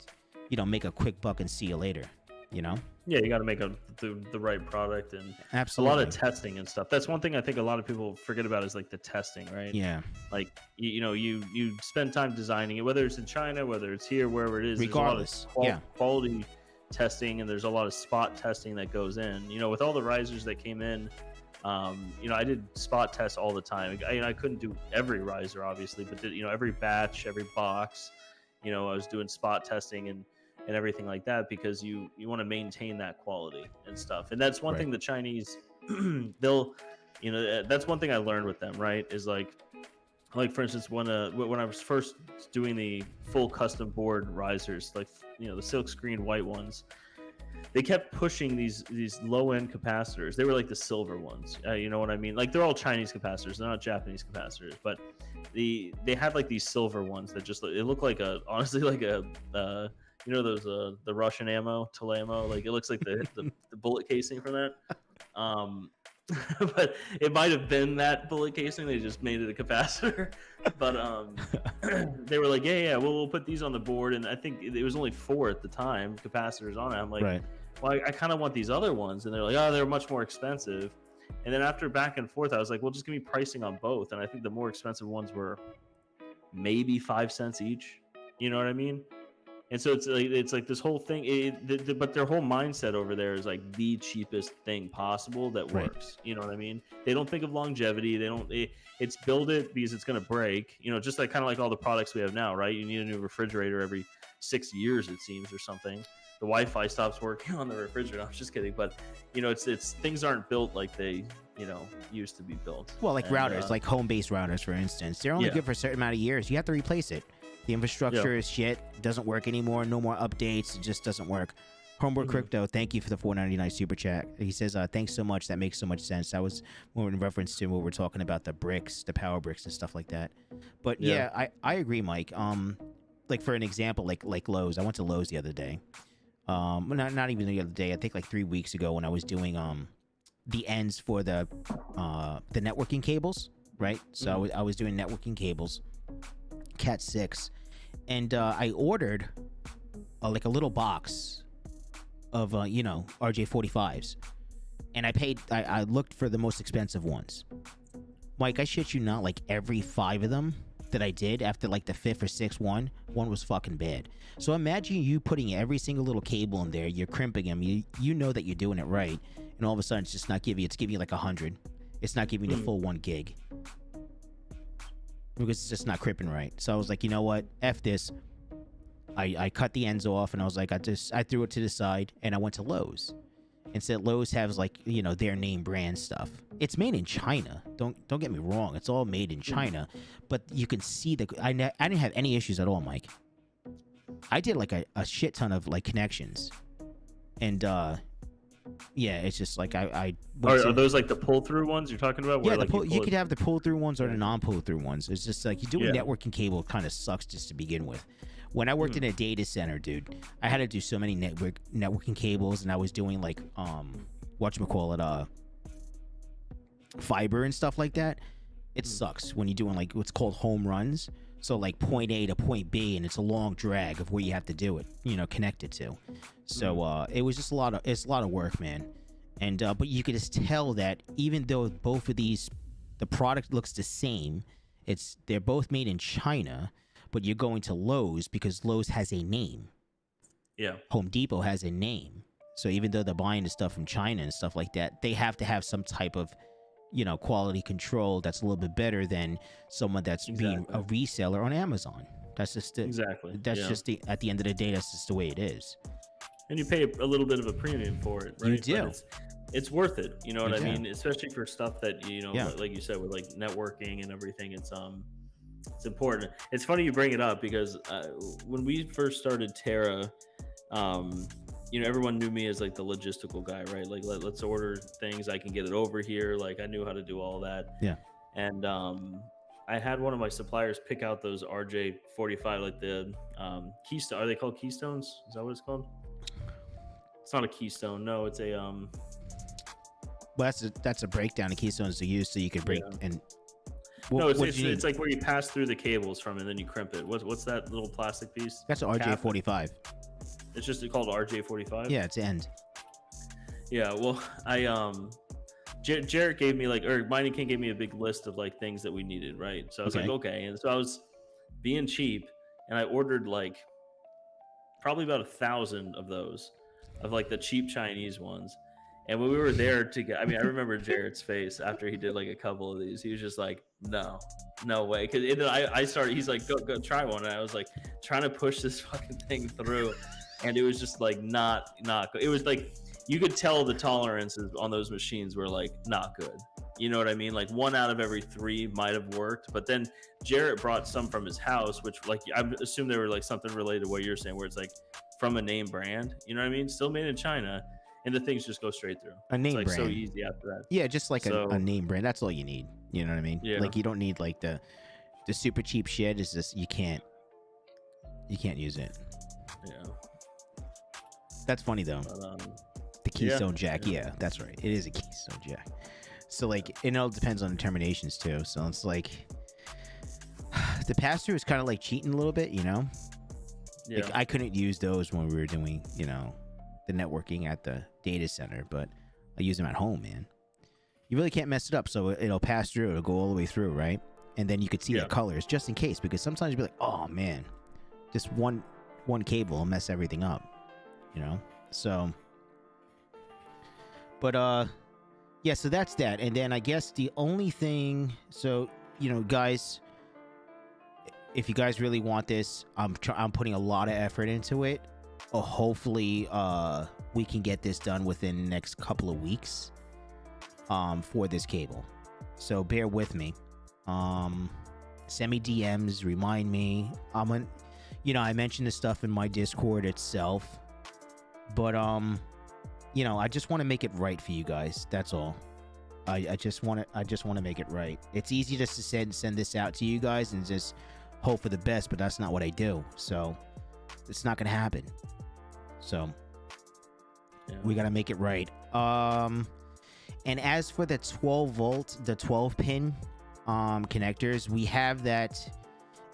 you know, make a quick buck and see you later, you know? Yeah, you got to make the right product, and absolutely a lot of testing and stuff. That's one thing I think a lot of people forget about is like the testing, right? Yeah. Like, you know, you spend time designing it, whether it's in China, whether it's here, wherever it is. Regardless, quality testing, and there's a lot of spot testing that goes in, you know, with all the risers that came in. You know, I did spot tests all the time. I couldn't do every riser obviously, but you know, every batch, every box, you know, I was doing spot testing and everything like that, because you want to maintain that quality and stuff. And that's one thing the Chinese they'll, you know, that's one thing I learned with them, right, is like for instance, when I was first doing the full custom board risers, like, you know, the silk screen white ones, they kept pushing these low end capacitors. They were like the silver ones, you know what I mean? Like, they're all Chinese capacitors, they're not Japanese capacitors, but they had like these silver ones that just, it looked like honestly like a you know, those the Russian ammo, Talamo, like it looks like the bullet casing from that. But it might have been that bullet casing. They just made it a capacitor. But they were like, yeah, we'll put these on the board. And I think it was only 4 at the time, capacitors on it. I'm like, well, I kind of want these other ones. And they're like, oh, they're much more expensive. And then after back and forth, I was like, well, just give me pricing on both. And I think the more expensive ones were maybe 5 cents each. You know what I mean? And so it's like this whole thing, but their whole mindset over there is like the cheapest thing possible that works. You know what I mean? They don't think of longevity. It's build it because it's going to break. You know, just like kind of like all the products we have now, right? You need a new refrigerator every 6 years, it seems, or something. The Wi-Fi stops working on the refrigerator. I'm just kidding, but you know, it's things aren't built like they, you know, used to be built. Well, like routers, like home-based routers, for instance, they're only good for a certain amount of years. You have to replace it. The infrastructure is shit. Doesn't work anymore. No more updates. It just doesn't work. Homeboy Crypto, thank you for the $4.99 super chat. He says, thanks so much. That makes so much sense. That was more in reference to what we're talking about, the bricks, the power bricks and stuff like that. But yeah, I agree, Mike. Like for an example, like Lowe's. I went to Lowe's the other day. Not even the other day. I think like 3 weeks ago when I was doing the ends for the networking cables, right? So I was doing networking cables, Cat 6, and I ordered like a little box of RJ45s, and I looked for the most expensive ones. Mike, I shit you not, like every 5 of them that I did after like the 5th or 6th one was fucking bad. So imagine you putting every single little cable in there, you're crimping them, you know that you're doing it right, and all of a sudden it's just not giving you like 100. It's not giving you the full 1 gig because it's just not crimping right. So I was like, you know what, F this. I cut the ends off, and I was like, I threw it to the side, and I went to Lowe's. And said Lowe's has like, their name brand stuff. It's made in China. Don't get me wrong. It's all made in China, but you can see I didn't have any issues at all, Mike. I did like a shit ton of like connections, and yeah, it's just like I are those like the pull through ones you're talking about? Yeah, like you could have the pull through ones or the non pull through ones. It's just like you doing networking cable kind of sucks just to begin with. When I worked in a data center, dude, I had to do so many networking cables, and I was doing like whatchamacallit, fiber and stuff like that. It sucks when you're doing like what's called home runs. So like point A to point B, and it's a long drag of where you have to do it, connect it to. So it was just a lot of work, man. And but you could just tell that even though both of these, the product looks the same, they're both made in China. But you're going to Lowe's because Lowe's has a name. Yeah. Home Depot has a name. So even though they're buying the stuff from China and stuff like that, they have to have some type of, quality control that's a little bit better than someone that's being a reseller on Amazon. That's just just at the end of the day, that's just the way it is. And you pay a little bit of a premium for it, right? You do. It's worth it. You know what I mean? Especially for stuff that, like you said, with like networking and everything, it's important. It's funny you bring it up because when we first started Terra, everyone knew me as like the logistical guy, right? Like let's order things, I can get it over here. Like I knew how to do all that. Yeah. And I had one of my suppliers pick out those RJ45, like the Keystone. Are they called Keystones? Is that what it's called? It's not a Keystone. No, it's a Well, that's a breakdown of keystones to use, so you can break and. It's like where you pass through the cables from, and then you crimp it. What's that little plastic piece? That's an RJ45. It's just called RJ45. Yeah, it's end. Yeah, well, Jarrett gave me Mining King gave me a big list of like things that we needed, right? So I was like, okay, and so I was being cheap, and I ordered like probably about 1,000 of those, of like the cheap Chinese ones. And when we were there I remember Jarrett's face after he did like a couple of these. He was just like, no way. Because I started, he's like, go try one. And I was like trying to push this fucking thing through. And it was just like not good. It was like, you could tell the tolerances on those machines were like not good. You know what I mean? Like 1 out of every 3 might have worked. But then Jarrett brought some from his house, which like, I assume they were like something related to what you're saying, where it's like from a name brand. You know what I mean? Still made in China. And the things just go straight through. A name brand. So easy after that. Yeah, just like a name brand. That's all you need. You know what I mean? Yeah. Like you don't need like the super cheap shit. It's just you can't use it. Yeah. That's funny though. But, the Keystone Jack. Yeah, that's right. It is a Keystone Jack. So like it all depends on the terminations too. So it's like the pass through is kind of like cheating a little bit. Yeah. Like, I couldn't use those when we were doing the networking at the data center, but I use them at home, man. You really can't mess it up, so it'll pass through, it'll go all the way through, right? And then you could see the colors just in case, because sometimes you'll be like, oh man, just one cable will mess everything up, so but yeah, so that's that. And then I guess the only thing, so guys, if you guys really want this, I'm putting a lot of effort into it. Hopefully we can get this done within the next couple of weeks for this cable, so bear with me. Send me DMs, remind me. I mentioned this stuff in my Discord itself, but I just want to make it right for you guys. That's all. I just want to make it right. It's easy just to send this out to you guys and just hope for the best, but that's not what I do. So it's not gonna happen. So we gotta make it right. And as for the 12 volt, the 12 pin connectors, we have that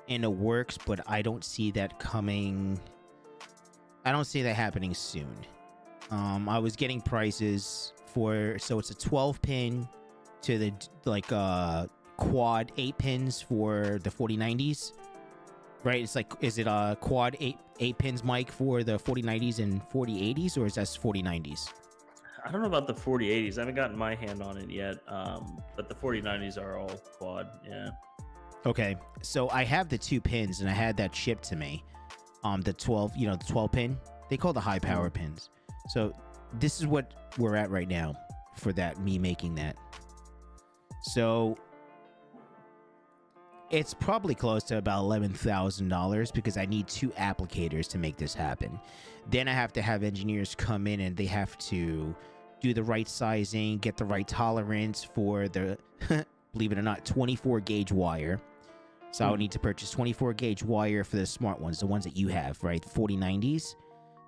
in the works, but I don't see that coming. I don't see that happening soon. I was getting prices so it's a 12 pin to the quad 8 pins for the 4090s, right? It's like, is it a quad 8 pins mic for the 4090s and 4080s, or is that 4090s? I don't know about the 4080s. I haven't gotten my hand on it yet, but the 4090s are all quad. Yeah. Okay, so I have the 2 pins, and I had that shipped to me. The 12, the 12 pin. They call the high power pins. So this is what we're at right now for that, me making that. So it's probably close to about $11,000 because I need 2 applicators to make this happen. Then I have to have engineers come in and they have to do the right sizing, get the right tolerance for the, believe it or not, 24 gauge wire. So I would need to purchase 24 gauge wire for the smart ones, the ones that you have, right? 4090s.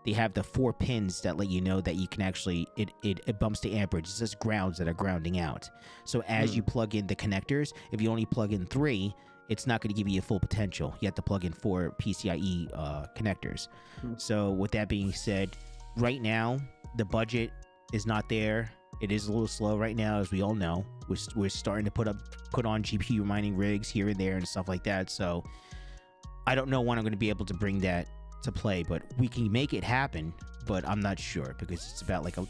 They have the 4 pins that let you know that you can actually, it bumps the amperage. It's just grounds that are grounding out. So as you plug in the connectors, if you only plug in 3, it's not going to give you a full potential. You have to plug in 4 PCIe connectors. So with that being said, right now, the budget is not there. It is a little slow right now, as we all know. We're starting to put on GPU mining rigs here and there and stuff like that. So I don't know when I'm going to be able to bring that to play, but we can make it happen. But I'm not sure because it's about like $10,000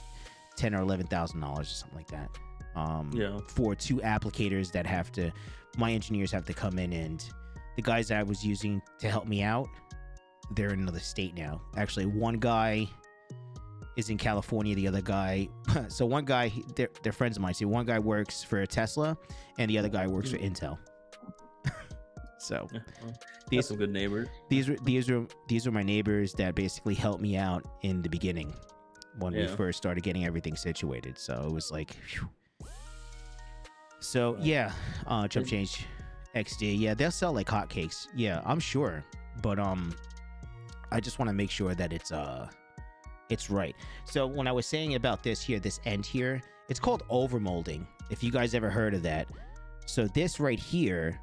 or $11,000 or something like that. For 2 applicators that my engineers have to come in, and the guys that I was using to help me out, they're in another state now. Actually, one guy is in California, the other guy, so one guy, they're friends of mine. So one guy works for Tesla and the other guy works for Intel. So these are some good neighbors. These are my neighbors that basically helped me out in the beginning when we first started getting everything situated. So it was like, whew. So Jump Change XD, yeah, they'll sell like hotcakes. Yeah, I'm sure, but I just want to make sure that it's right. So when I was saying about this end here, it's called overmolding. If you guys ever heard of that. So this right here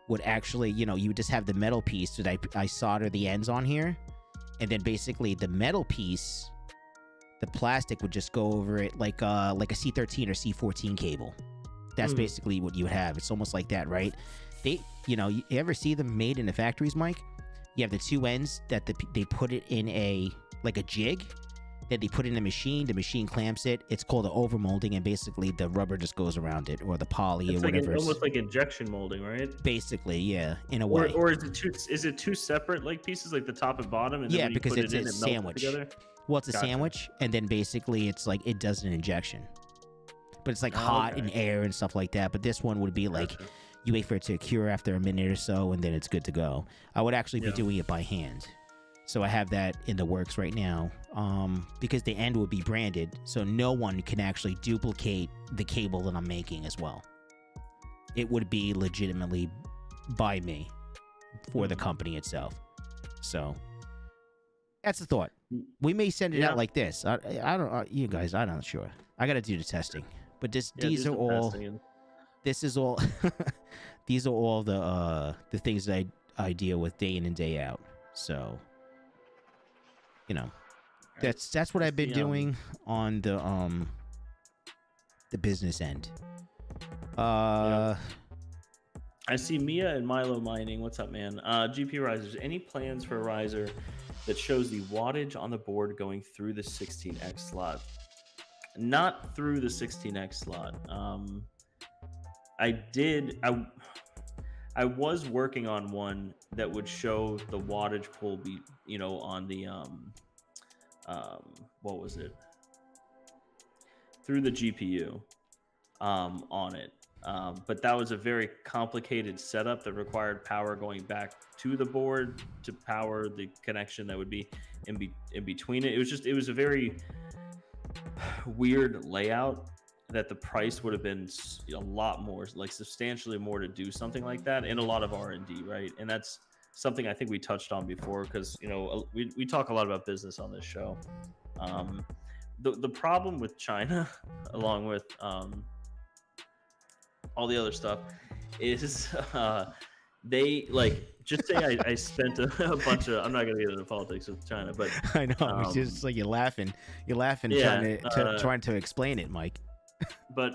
would actually, you would just have the metal piece that I solder the ends on here, and then basically the metal piece, the plastic would just go over it like a C13 or C14 cable. That's basically what you would have. It's almost like that, right? You ever see them made in the factories, Mike? You have the 2 ends that they put it in a jig, then they put it in a machine. The machine clamps it. It's called the overmolding, and basically the rubber just goes around it, or the poly, or whatever. It's almost like injection molding, right? Basically, yeah, in a way. Or is it 2 separate pieces, like the top and bottom, and then when you because put it's it in, a it sandwich. melts together? Well, it's a sandwich, and then basically it's like it does an injection, but it's like hot and air and stuff like that. But this one would be like you wait for it to cure after a minute or so, and then it's good to go. I would actually be doing it by hand. So I have that in the works right now, because the end would be branded, so no one can actually duplicate the cable that I'm making as well. It would be legitimately by me for the company itself. So that's the thought. We may send it out like this. I don't. You guys, I'm not sure. I got to do the testing. But these are all. This is all. These are all the things that I deal with day in and day out. So. That's what I've been doing on the business end. I see Mia and Milo Mining. What's up, man? GPURisers, any plans for a riser that shows the wattage on the board going through the 16x slot? Not through the 16x slot. I was working on one that would show the wattage pull on the what was it? Through the GPU on it. But that was a very complicated setup that required power going back to the board to power the connection that would be in between it. It was a very weird layout that the price would have been a lot more, like substantially more, to do something like that, and a lot of R&D, right? And that's something I think we touched on before, because we talk a lot about business on this show. The problem with China, along with all the other stuff, is they just say I spent a bunch of, I'm not gonna get into politics with China, but I know, it's just like you're laughing yeah, trying to explain it, Mike. But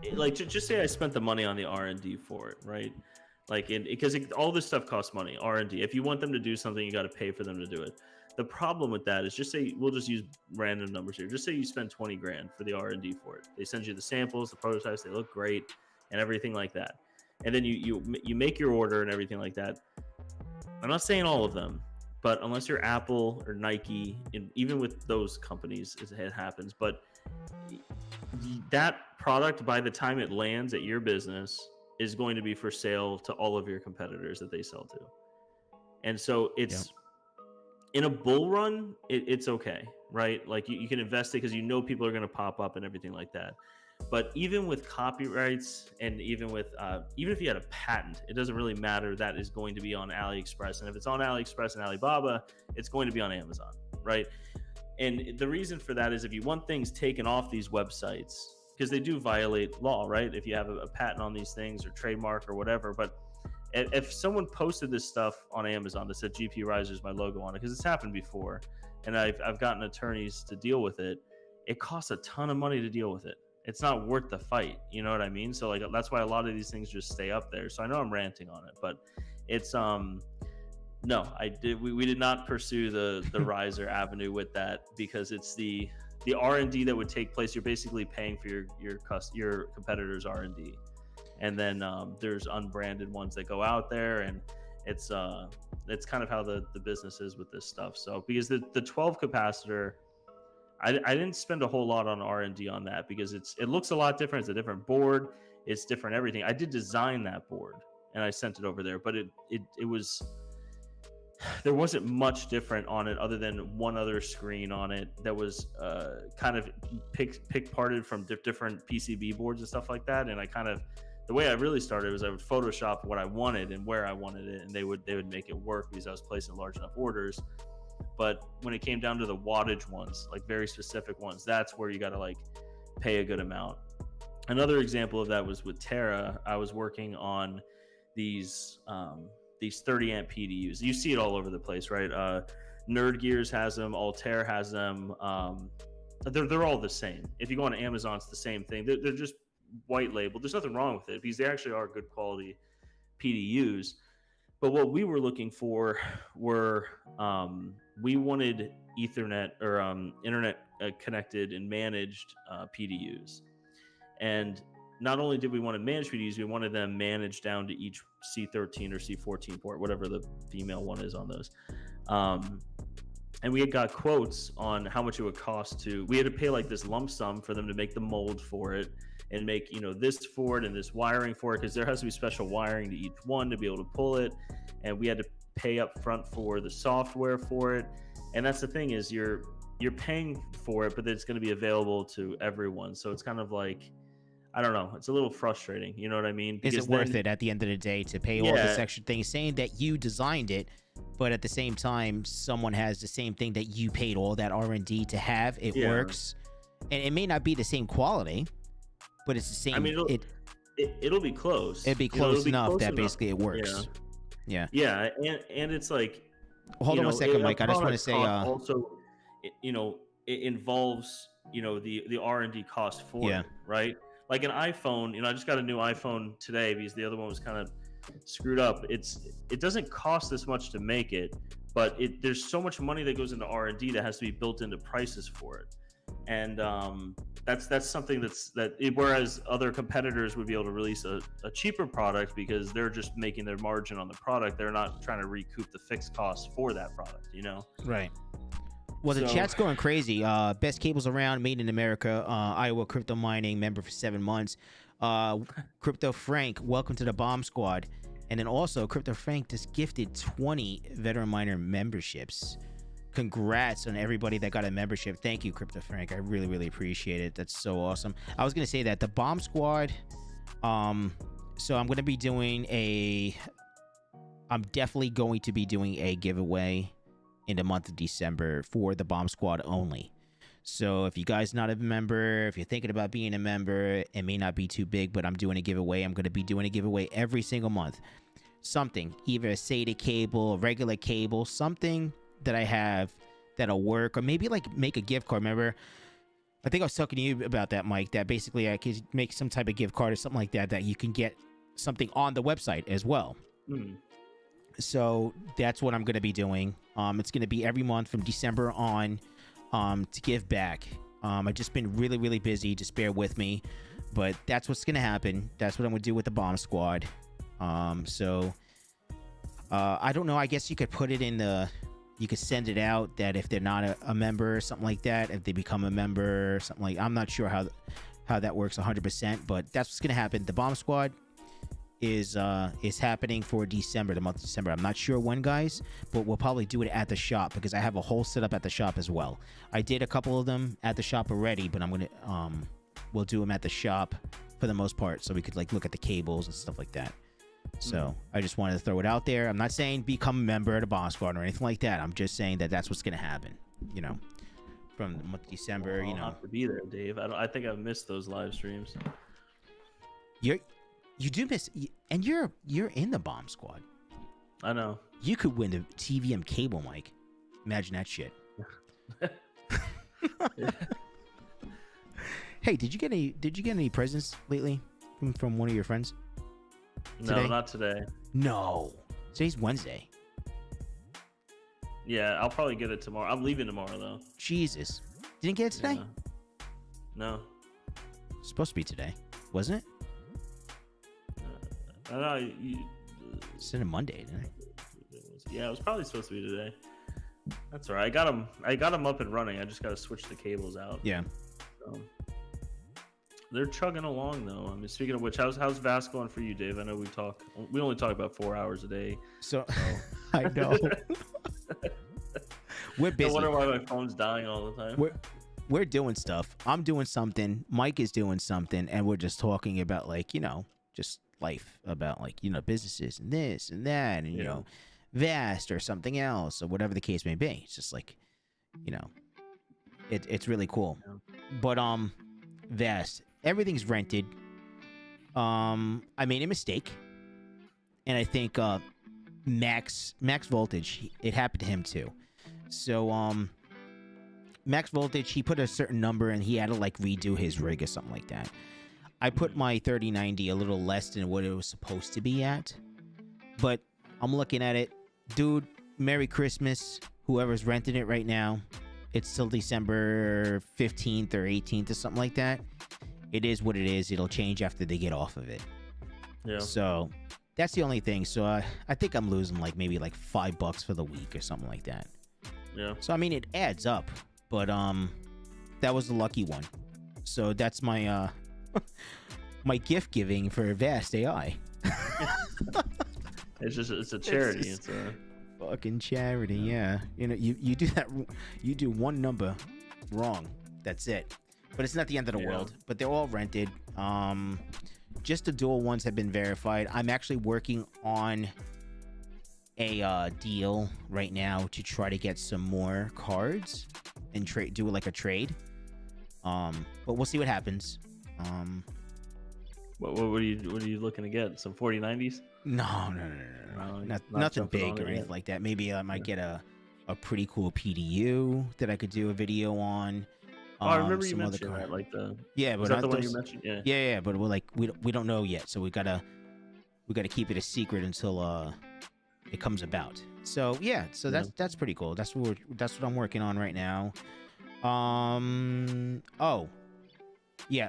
just say I spent the money on the R&D for it, right? Because all this stuff costs money. R&D, if you want them to do something, you got to pay for them to do it. The problem with that is, just say, we'll just use random numbers here, just say you spend 20 grand for the R&D for it. They send you the samples, the prototypes, they look great and everything like that, and then you make your order and everything like that. I'm not saying all of them, but unless you're Apple or Nike, and even with those companies it happens, but that product, by the time it lands at your business, is going to be for sale to all of your competitors that they sell to. And so it's in a bull run, it's okay, right? Like you can invest it because people are going to pop up and everything like that. But even with copyrights, and even if you had a patent, it doesn't really matter. That is going to be on AliExpress, and if it's on AliExpress and Alibaba, it's going to be on Amazon, right? And the reason for that is, if you want things taken off these websites, because they do violate law, right? If you have a patent on these things or trademark or whatever. But if someone posted this stuff on Amazon that said GPURisers, my logo on it, because it's happened before, and I've gotten attorneys to deal with it, it costs a ton of money to deal with it. It's not worth the fight, you know what I mean? So that's why a lot of these things just stay up there. So I know I'm ranting on it, but it's no, we did not pursue the riser avenue with that, because it's the R&D that would take place. You're basically paying for your competitors' R&D, and then there's unbranded ones that go out there, and it's kind of how the business is with this stuff. So because the 12 capacitor, I didn't spend a whole lot on R&D on that, because it looks a lot different. It's a different board, it's different everything. I did design that board and I sent it over there, but it was, there wasn't much different on it other than one other screen on it that was kind of pick parted from different PCB boards and stuff like that. And the way I really started was I would Photoshop what I wanted and where I wanted it, and they would make it work, because I was placing large enough orders. But when it came down to the wattage ones, like very specific ones, that's where you got to pay a good amount. Another example of that was with Terra. I was working on these 30 amp PDUs. You see it all over the place, right? Nerd Gears has them, Altair has them. They're all the same. If you go on Amazon, it's the same thing. They're just white labeled. There's nothing wrong with it, because they actually are good quality PDUs. But what we were looking for were, we wanted Ethernet or internet connected and managed PDUs. And not only did we want to manage PDUs, we wanted them managed down to each C13 or C14 port, whatever the female one is on those. And we had got quotes on how much it would cost we had to pay this lump sum for them to make the mold for it, and make this for it and this wiring for it, because there has to be special wiring to each one to be able to pull it. And we had to pay up front for the software for it. And that's the thing, is you're paying for it, but it's going to be available to everyone. So it's kind of I don't know, it's a little frustrating, you know what I mean? Because is it worth it at the end of the day to pay all this extra things, saying that you designed it, but at the same time someone has the same thing that you paid all that R&D to have? It works, and it may not be the same quality, but it's the same. I mean, it'll be close. It'd be close enough that basically it works. Yeah, and it's hold on one second, Mike. I just want to say also, it involves the R&D cost for it, right? Like an iPhone, I just got a new iPhone today because the other one was kind of screwed up. It doesn't cost this much to make it, but there's so much money that goes into R&D that has to be built into prices for it. And that's something whereas other competitors would be able to release a cheaper product because they're just making their margin on the product. They're not trying to recoup the fixed costs for that product, Right. Well, the chat's going crazy. Best cables around, made in America. Iowa crypto mining, member for 7 months. Crypto Frank, welcome to the Bomb Squad. And then also, Crypto Frank just gifted 20 Veteran Miner memberships. Congrats on everybody that got a membership. Thank you, Crypto Frank. I really, really appreciate it. That's so awesome. I was going to say that the Bomb Squad, so I'm going to be doing I'm definitely going to be doing a giveaway in the month of December for the Bomb Squad only. So if you guys not a member, if you're thinking about being a member, it may not be too big, but I'm doing a giveaway. I'm going to be doing a giveaway every single month. Something, either a SATA cable, a regular cable, something that I have that'll work, or maybe like make a gift card. Remember, I think I was talking to you about that, Mike, that basically I could make some type of gift card or something like that, that you can get something on the website as well. So that's what I'm going to be doing. It's going to be every month from December on, to give back. I've just been really, really busy. Just bear with me, but that's what's going to happen. That's what I'm going to do with the Bomb Squad. So I don't know. I guess you could put it in you could send it out that if they're not a member or something like that, if they become a member or something like, I'm not sure how that works 100%, but that's what's going to happen. The Bomb Squad is happening for December, the month of December. I'm not sure when, guys, but we'll probably do it at the shop because I have a whole setup at the shop as well. I did a couple of them at the shop already, but we'll do them at the shop for the most part, so we could like look at the cables and stuff like that. So I just wanted to throw it out there. I'm not saying become a member of the Bomb Squad or anything like that. I'm just saying that that's what's going to happen, from the month of December. I'll have to be there, Dave. I think I've missed those live streams. You do miss, and you're in the Bomb Squad. I know. You could win the TVM cable, Mike. Imagine that shit. Hey, did you get any presents lately from one of your friends? Today? No, not today. No. Today's Wednesday. Yeah, I'll probably get it tomorrow. I'm leaving tomorrow, though. Jesus. Didn't get it today? Yeah. No. It's supposed to be today, wasn't it? I don't know. It's a Monday, didn't it? Yeah, it was probably supposed to be today. That's all right. I got them up and running. I just got to switch the cables out. Yeah. So, they're chugging along, though. I mean, speaking of which, how's VAS going for you, Dave? I know we only talk about 4 hours a day. So I know. We're busy. I wonder why my phone's dying all the time. We're doing stuff. I'm doing something. Mike is doing something, and we're just talking about just life, about businesses and this and that, and Vast or something else or whatever the case may be. It's just like, it's really cool. Yeah. But Vast, everything's rented. I made a mistake, and I think Max Voltage, it happened to him too. So Max Voltage, he put a certain number and he had to redo his rig or something like that. I put my 3090 a little less than what it was supposed to be at, but I'm looking at it, dude. Merry Christmas, whoever's renting it right now. It's till December 15th or 18th or something like that. It is what it is. It'll change after they get off of it. Yeah. So that's the only thing. So I think I'm losing maybe $5 for the week or something like that. Yeah. So I mean, it adds up, but that was the lucky one. So that's my my gift giving for Vast AI. It's a charity. It's a fucking charity. Yeah. You do that. You do one number wrong. That's it. But it's not the end of the world. But they're all rented. Just the dual ones have been verified. I'm actually working on a deal right now to try to get some more cards and do a trade. But we'll see what happens. What are you looking to get? Some 4090s? No. Nothing big or anything like that. Maybe I might get a pretty cool PDU that I could do a video on. I remember you mentioned that, but is that the one you mentioned? Yeah, but we're we don't know yet, so we gotta keep it a secret until it comes about. So yeah, that's pretty cool. That's what I'm working on right now.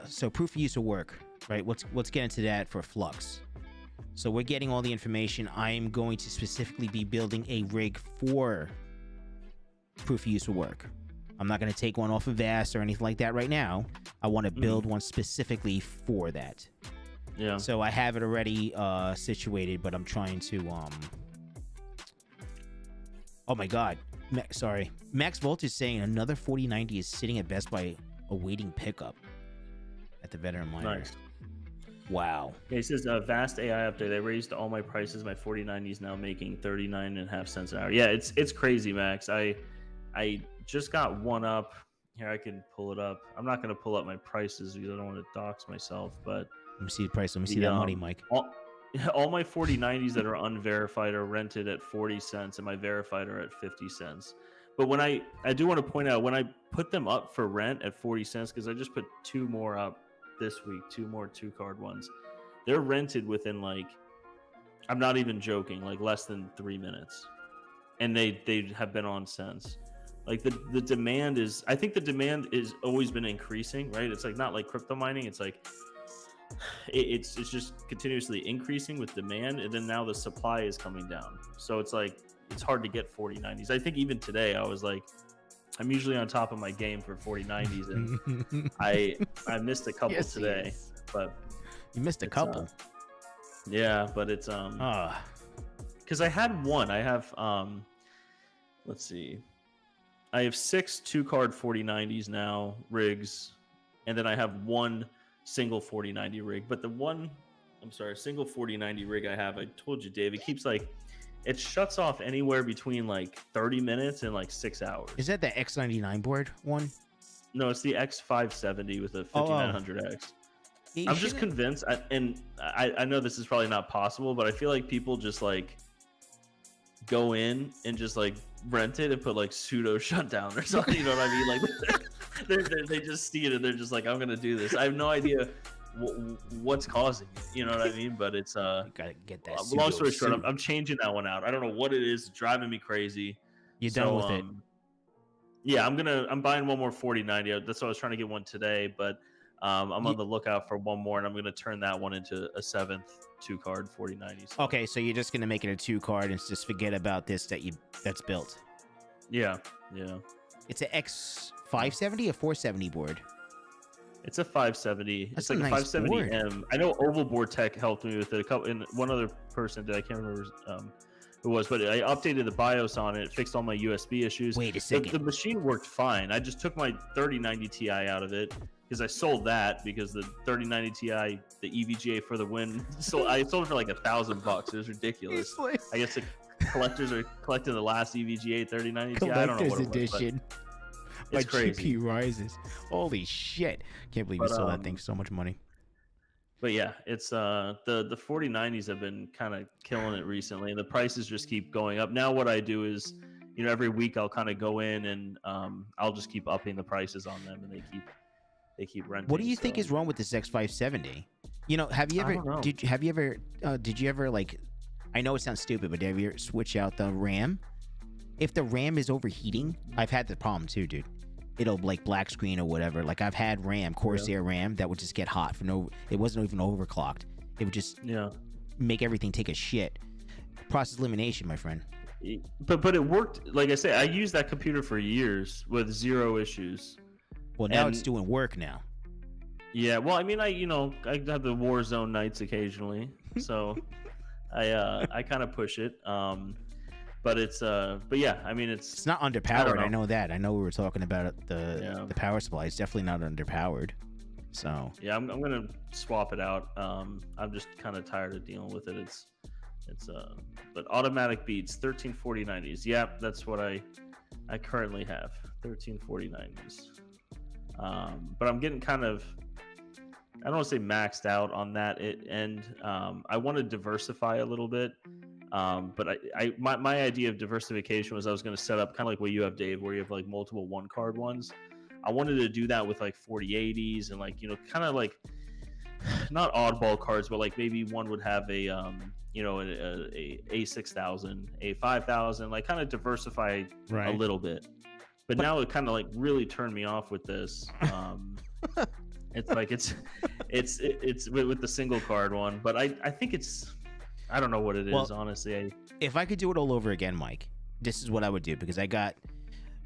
So proof of use of work, right? Let's get into that for Flux. So we're getting all the information. I'm going to specifically be building a rig for proof of use of work. I'm not going to take one off of Vast or anything like that right now. I want to build one specifically for that. Yeah. So I have it already situated, but I'm trying to oh my god. Sorry. Max Volt is saying another 4090 is sitting at Best Buy awaiting pickup at the Veteran Miner. Nice. Wow. Yeah, he says vast AI update. I raised all my prices. My 4090 is now making 39.5 cents an hour. Yeah, it's crazy, Max. I just got one up. Here, I can pull it up. I'm not going to pull up my prices because I don't want to dox myself, but Let me see the price. Let me see that money, Mike. All my 4090s that are unverified are rented at 40 cents, and my verified are at 50 cents. But when I do want to point out, when I put them up for rent at 40 cents, because I just put 2 more up this week, 2 more 2-card ones, they're rented within, like, I'm not even joking, like less than 3 minutes, and they have been on since. Like the demand is, I think the demand is always been increasing, right? It's like not like crypto mining. It's like it's just continuously increasing with demand, and then now the supply is coming down. So it's like it's hard to get 4090s. I think even today I was like, I'm usually on top of my game for 4090s, and I missed a couple today, but you missed a couple. Yeah, but it's because I had one. I have let's see. I have 6 2-card 4090s now, rigs, and then I have 1 single 4090 rig. But the one, single 4090 rig I have, I told you, Dave, it keeps like, it shuts off anywhere between like 30 minutes and like 6 hours. Is that the X99 board one? No, it's the X570 with a 5900X. Yeah, I'm just convinced, I know this is probably not possible, but I feel like people just like go in and just like rent it and put like pseudo shutdown or something, you know what I mean? Like they just see it and they're just like, I'm gonna do this. I have no idea what's causing it, you know what I mean? But it's you gotta get that long story short, I'm changing that one out. I don't know what it is, it's driving me crazy. You're done with it? Yeah, I'm buying one more 4090. That's why I was trying to get one today, but I'm on the lookout for one more, and I'm gonna turn that one into a 7th 2-card 4090. So. Okay, so you're just gonna make it a 2-card and just forget about this that's built. Yeah. It's an X570 or 470 board. It's a 570. That's it's like a nice 570M. I know Oval Board Tech helped me with it. And one other person did. I can't remember who it was, but I updated the BIOS on it, fixed all my USB issues. Wait a second. The machine worked fine. I just took my 3090 Ti out of it because I sold that because the 3090 Ti, the EVGA for the win. So I sold it for like $1,000. It was ridiculous. I guess the collectors are collecting the last EVGA 3090 Ti. I don't know what it was, edition. It's crazy. GPURisers. Holy shit! Can't believe you sold that thing for so much money. But yeah, it's the 4090s have been kind of killing it recently, and the prices just keep going up. Now what I do is, every week I'll kind of go in and I'll just keep upping the prices on them, and they keep renting. What do you think is wrong with this X570? Have you ever did you ever like? I know it sounds stupid, but have you ever switch out the RAM? If the RAM is overheating, I've had the problem too, dude. It'll like black screen or whatever. Like I've had RAM, Corsair RAM, that would just get hot it wasn't even overclocked. It would just make everything take a shit. Process elimination, my friend. But it worked. Like I say, I used that computer for years with 0 issues. Well, now it's doing work now. Yeah. Well, I mean, I have the Warzone nights occasionally, so I kind of push it. But but yeah, I mean, it's not underpowered. I know that. I know we were talking about it, the power supply. It's definitely not underpowered. So yeah, I'm gonna swap it out. I'm just kind of tired of dealing with it. It's but automatic beats 134090s. Yeah, that's what I currently have, 134090s. But I'm getting kind of, I don't want to say maxed out on that end. I want to diversify a little bit. But my idea of diversification was I was going to set up kind of like what you have, Dave, where you have like multiple 1-card ones. I wanted to do that with like 4080s and like, kind of like not oddball cards, but like maybe one would have a A6000, A5000, like kind of diversify a little bit. But now it kind of like really turned me off with this. It's like it's with the single card one, but I think I don't know what it is, honestly. If I could do it all over again, Mike, this is what I would do, because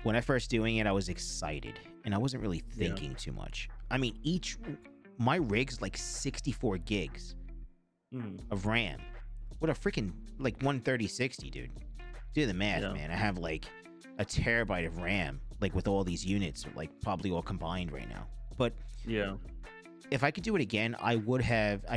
when I first doing it, I was excited and I wasn't really thinking too much. I mean, my rig's like 64 gigs. Mm. of RAM with a freaking like 13060, dude. Do the math, Yeah. man. I have like a terabyte of RAM, like with all these units, like probably all combined right now. But Yeah. if I could do it again, I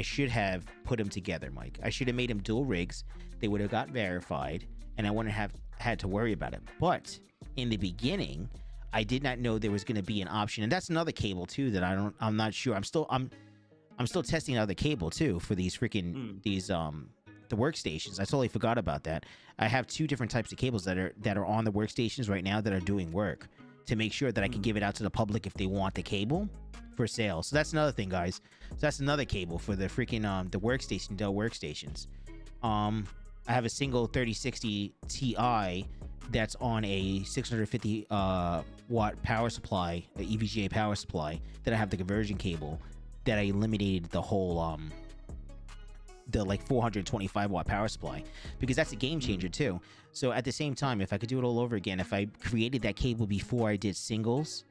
should have put them together, Mike. I should have made them dual rigs. They would have got verified, and I wouldn't have had to worry about it. But in the beginning, I did not know there was going to be an option, and that's another cable too that I'm not sure. I'm still testing out the cable too for these freaking the workstations. I totally forgot about that. I have two different types of cables that are on the workstations right now that are doing work to make sure that I can give it out to the public if they want the cable for sale. So that's another thing, guys. So that's another cable for the freaking the workstation, Dell workstations. I have a single 3060 Ti that's on a 650 watt power supply, a EVGA power supply, that I have the conversion cable that I eliminated the whole the like 425 watt power supply, because that's a game changer too. So at the same time, if I could do it all over again, if I created that cable before I did singles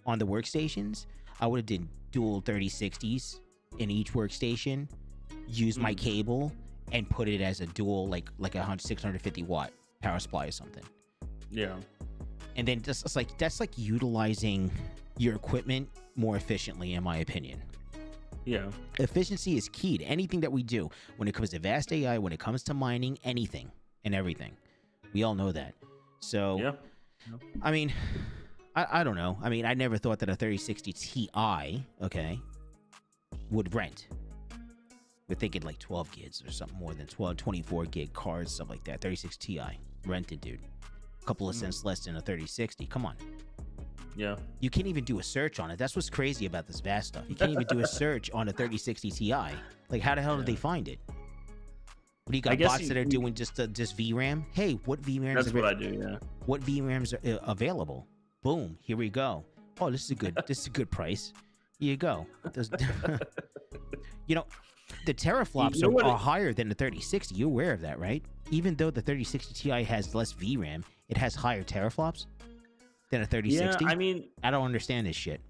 on the workstations, I would have did dual 3060s in each workstation, use my cable and put it as a dual like a 650 watt power supply or something. Yeah. And then just it's like that's like utilizing your equipment more efficiently, in my opinion. Yeah. Efficiency is key to anything that we do when it comes to vast AI, when it comes to mining, anything and everything. We all know that. So, Yeah. I mean, I don't know. I mean, I never thought that a 3060 Ti, okay, would rent. We're thinking like 12 gigs or something more than 12, 24 gig cards, stuff like that. 36 Ti rented, dude. A couple of cents less than a 3060. Come on. Yeah. You can't even do a search on it. That's what's crazy about this vast stuff. You can't even do a search on a 3060 Ti. Like, how the hell did they find it? What do you got? Bots that are doing just VRAM? Hey, what VRAMs? That's what I do. Yeah. What VRAMs are available? Boom. Here we go. Oh, this is a good. This is a good price. Here you go. You know, the teraflops are higher than the 3060. You're aware of that, right? Even though the 3060 Ti has less VRAM, it has higher teraflops than a 3060. Yeah, I mean, I don't understand this shit.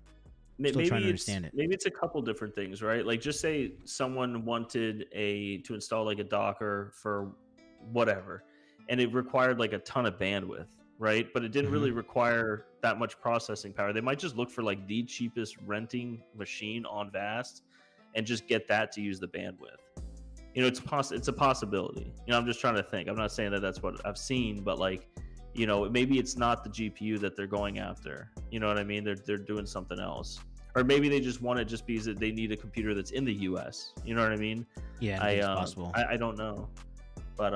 Maybe trying to understand it. Maybe it's a couple different things, right? Like, just say someone wanted to install like a Docker for whatever, and it required like a ton of bandwidth, right? But it didn't really require that much processing power. They might just look for like the cheapest renting machine on Vast and just get that to use the bandwidth. You know, it's a possibility. You know, I'm just trying to think. I'm not saying that that's what I've seen, but like, you know, maybe it's not the GPU that they're going after. You know what I mean? They're doing something else. Or maybe they just want it just because they need a computer that's in the US. You know what I mean? Yeah, it's possible. I don't know. But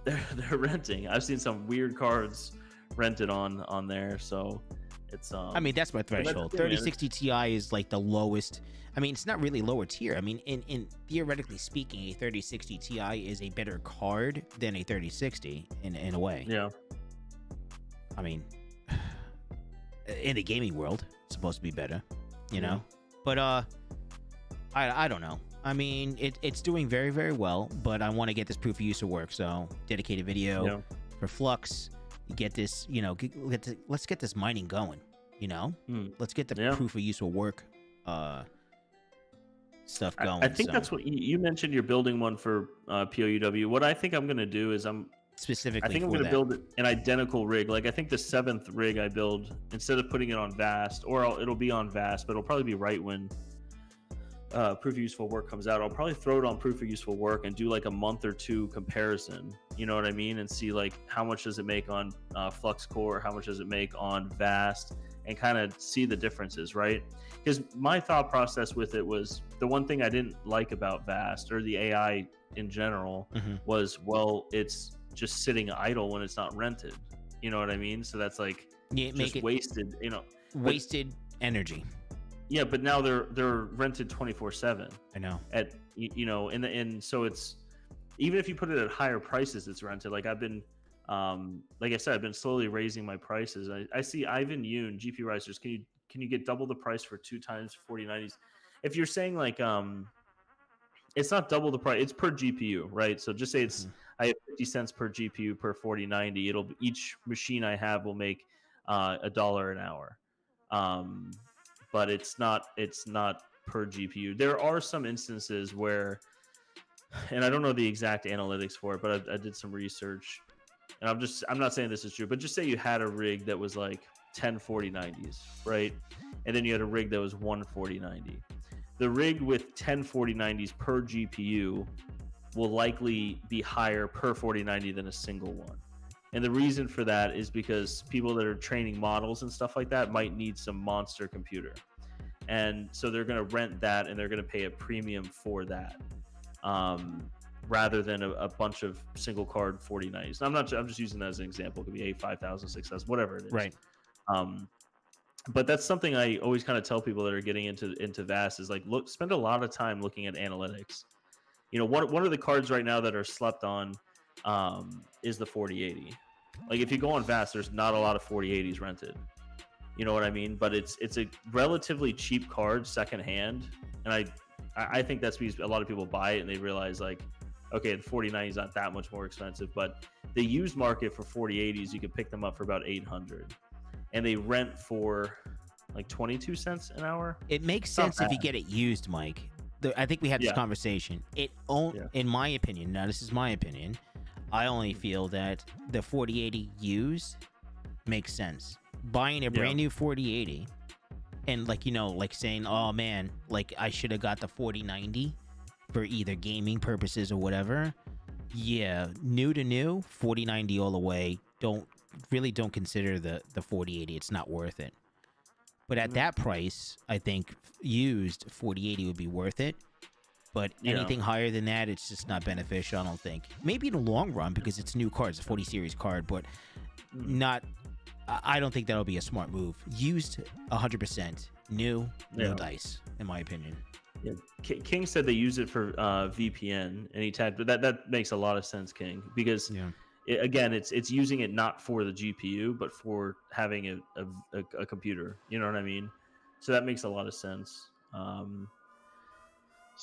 they're renting. I've seen some weird cards rented on there, so it's I mean, that's my threshold. 3060 Ti is like the lowest. I mean, it's not really lower tier. I mean, in theoretically speaking, a 3060 Ti is a better card than a 3060 in a way. Yeah. I mean, in the gaming world, it's supposed to be better, you know? But I don't know. I mean, it's doing very, very well, but I want to get this proof of use of work. So dedicated video for Flux. You get this, you know, let's get this mining going, you know? Let's get the proof of use of work stuff going. I think that's what you mentioned. You're building one for POUW. What I think I'm going to do is specifically I think I'm going to build an identical rig. Like, I think the 7th rig I build, instead of putting it on Vast, or it'll be on Vast, but it'll probably be right when proof of useful work comes out. I'll probably throw it on proof of useful work and do like a month or two comparison. You know what I mean? And see like how much does it make on Flux Core, how much does it make on Vast, and kind of see the differences, right? Because my thought process with it was, the one thing I didn't like about Vast, or the AI in general, was, well, it's just sitting idle when it's not rented. You know what I mean? So that's like just wasted, you know, wasted energy. Yeah, but now they're rented 24/7. I know. At, you know, and so it's, even if you put it at higher prices, it's rented. Like, I've been like I said, I've been slowly raising my prices. I see Ivan Yoon, GPURisers, can you get double the price for 2 times 4090s? If you're saying like it's not double the price, it's per GPU, right? So just say it's I have 50 cents per GPU per 4090. Each machine I have will make $1 an hour. But it's not per GPU. There are some instances where and I don't know the exact analytics for it, but I did some research, and I'm not saying this is true, but just say you had a rig that was like 10 4090s, right? And then you had a rig that was 1 4090. The rig with 10 4090s per GPU will likely be higher per 4090 than a single one. And the reason for that is because people that are training models and stuff like that might need some monster computer. And so they're going to rent that and they're going to pay a premium for that, rather than a bunch of single card 4090s. I'm just using that as an example. It could be 8, 5,000, 6,000, whatever it is. Right. But that's something I always kind of tell people that are getting into VAS is like, spend a lot of time looking at analytics. You know, one of the cards right now that are slept on is the 4080. Like if you go on VAS, there's not a lot of 4080s rented. You know what I mean? But it's a relatively cheap card secondhand, and I think that's because a lot of people buy it and they realize like, okay, the 4090 is not that much more expensive, but the used market for 4080s, you can pick them up for about 800, and they rent for like 22 cents an hour. It makes sense if you get it used, Mike. I think we had this conversation. In my opinion, now this is my opinion, I only feel that the 4080 used makes sense. Buying a brand new 4080 and like saying, oh man, like I should have got the 4090 for either gaming purposes or whatever. Yeah, new to new, 4090 all the way. Don't consider the 4080. It's not worth it. But at that price, I think used 4080 would be worth it. But anything higher than that, it's just not beneficial, I don't think. Maybe in the long run because it's new cards, a 40 series card, but not. I don't think that'll be a smart move. Used 100%. New, no dice, in my opinion. Yeah. King said they use it for VPN, and he tagged, but that makes a lot of sense, King, because it's using it not for the GPU, but for having a computer. You know what I mean? So that makes a lot of sense.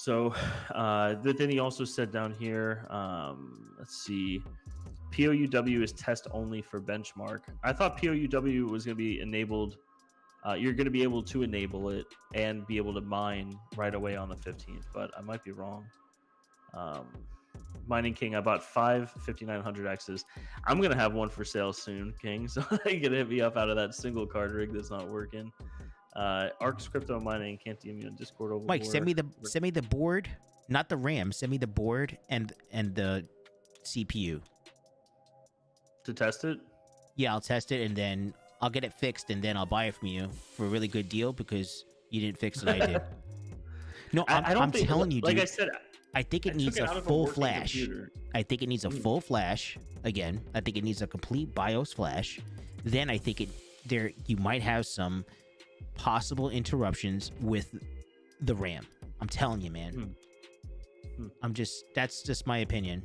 But then he also said down here, let's see, POUW is test only for benchmark. I thought POUW was going to be enabled. You're going to be able to enable it and be able to mine right away on the 15th, but I might be wrong. Mining King, I bought 5 5900Xs. I'm going to have one for sale soon, King, so you can hit me up out of that single card rig that's not working. Arcs Crypto Mining, can't DM me on Discord over. Mike, send me the board, not the RAM. Send me the board and the CPU to test it. Yeah, I'll test it and then I'll get it fixed and then I'll buy it from you for a really good deal because you didn't fix it. I did. No, I'm telling you, dude. Like I said, I think it needs a full flash. Computer. I think it needs a full flash. Again, I think it needs a complete BIOS flash. Then I think you might have some possible interruptions with the RAM. I'm telling you, man. That's just my opinion.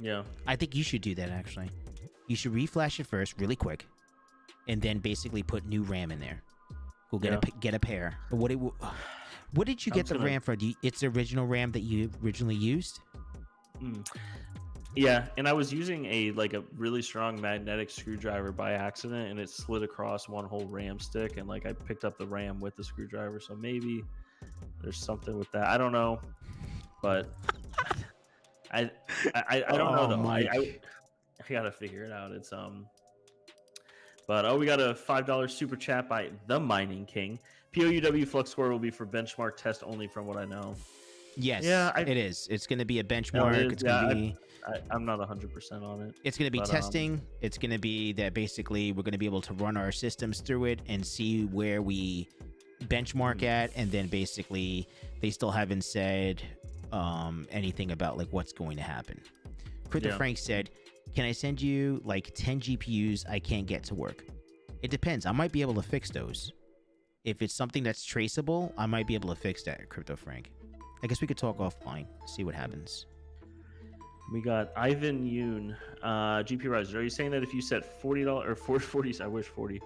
Yeah. I think you should do that actually. You should reflash it first really quick and then basically put new RAM in there. Go get a pair. What did you get the RAM for? It's the original RAM that you originally used? Yeah, and I was using a really strong magnetic screwdriver by accident, and it slid across one whole RAM stick, and I picked up the RAM with the screwdriver. So maybe there's something with that. I don't know, but I don't know though. I gotta figure it out. It's But we got a $5 super chat by the Mining King. POUW Flux Score will be for benchmark test only, from what I know. Yes, it is. It's going to be a benchmark. I'm not 100% on it. It's going to be testing. It's going to be that basically we're going to be able to run our systems through it and see where we benchmark at, and then basically they still haven't said anything about what's going to happen. Crypto Frank said, "Can I send you 10 GPUs I can't get to work?" It depends. I might be able to fix those. If it's something that's traceable, I might be able to fix that, Crypto Frank. I guess we could talk offline, see what happens. We got Ivan Yoon, GPURisers. Are you saying that if you set $40 or 40? I wish 40.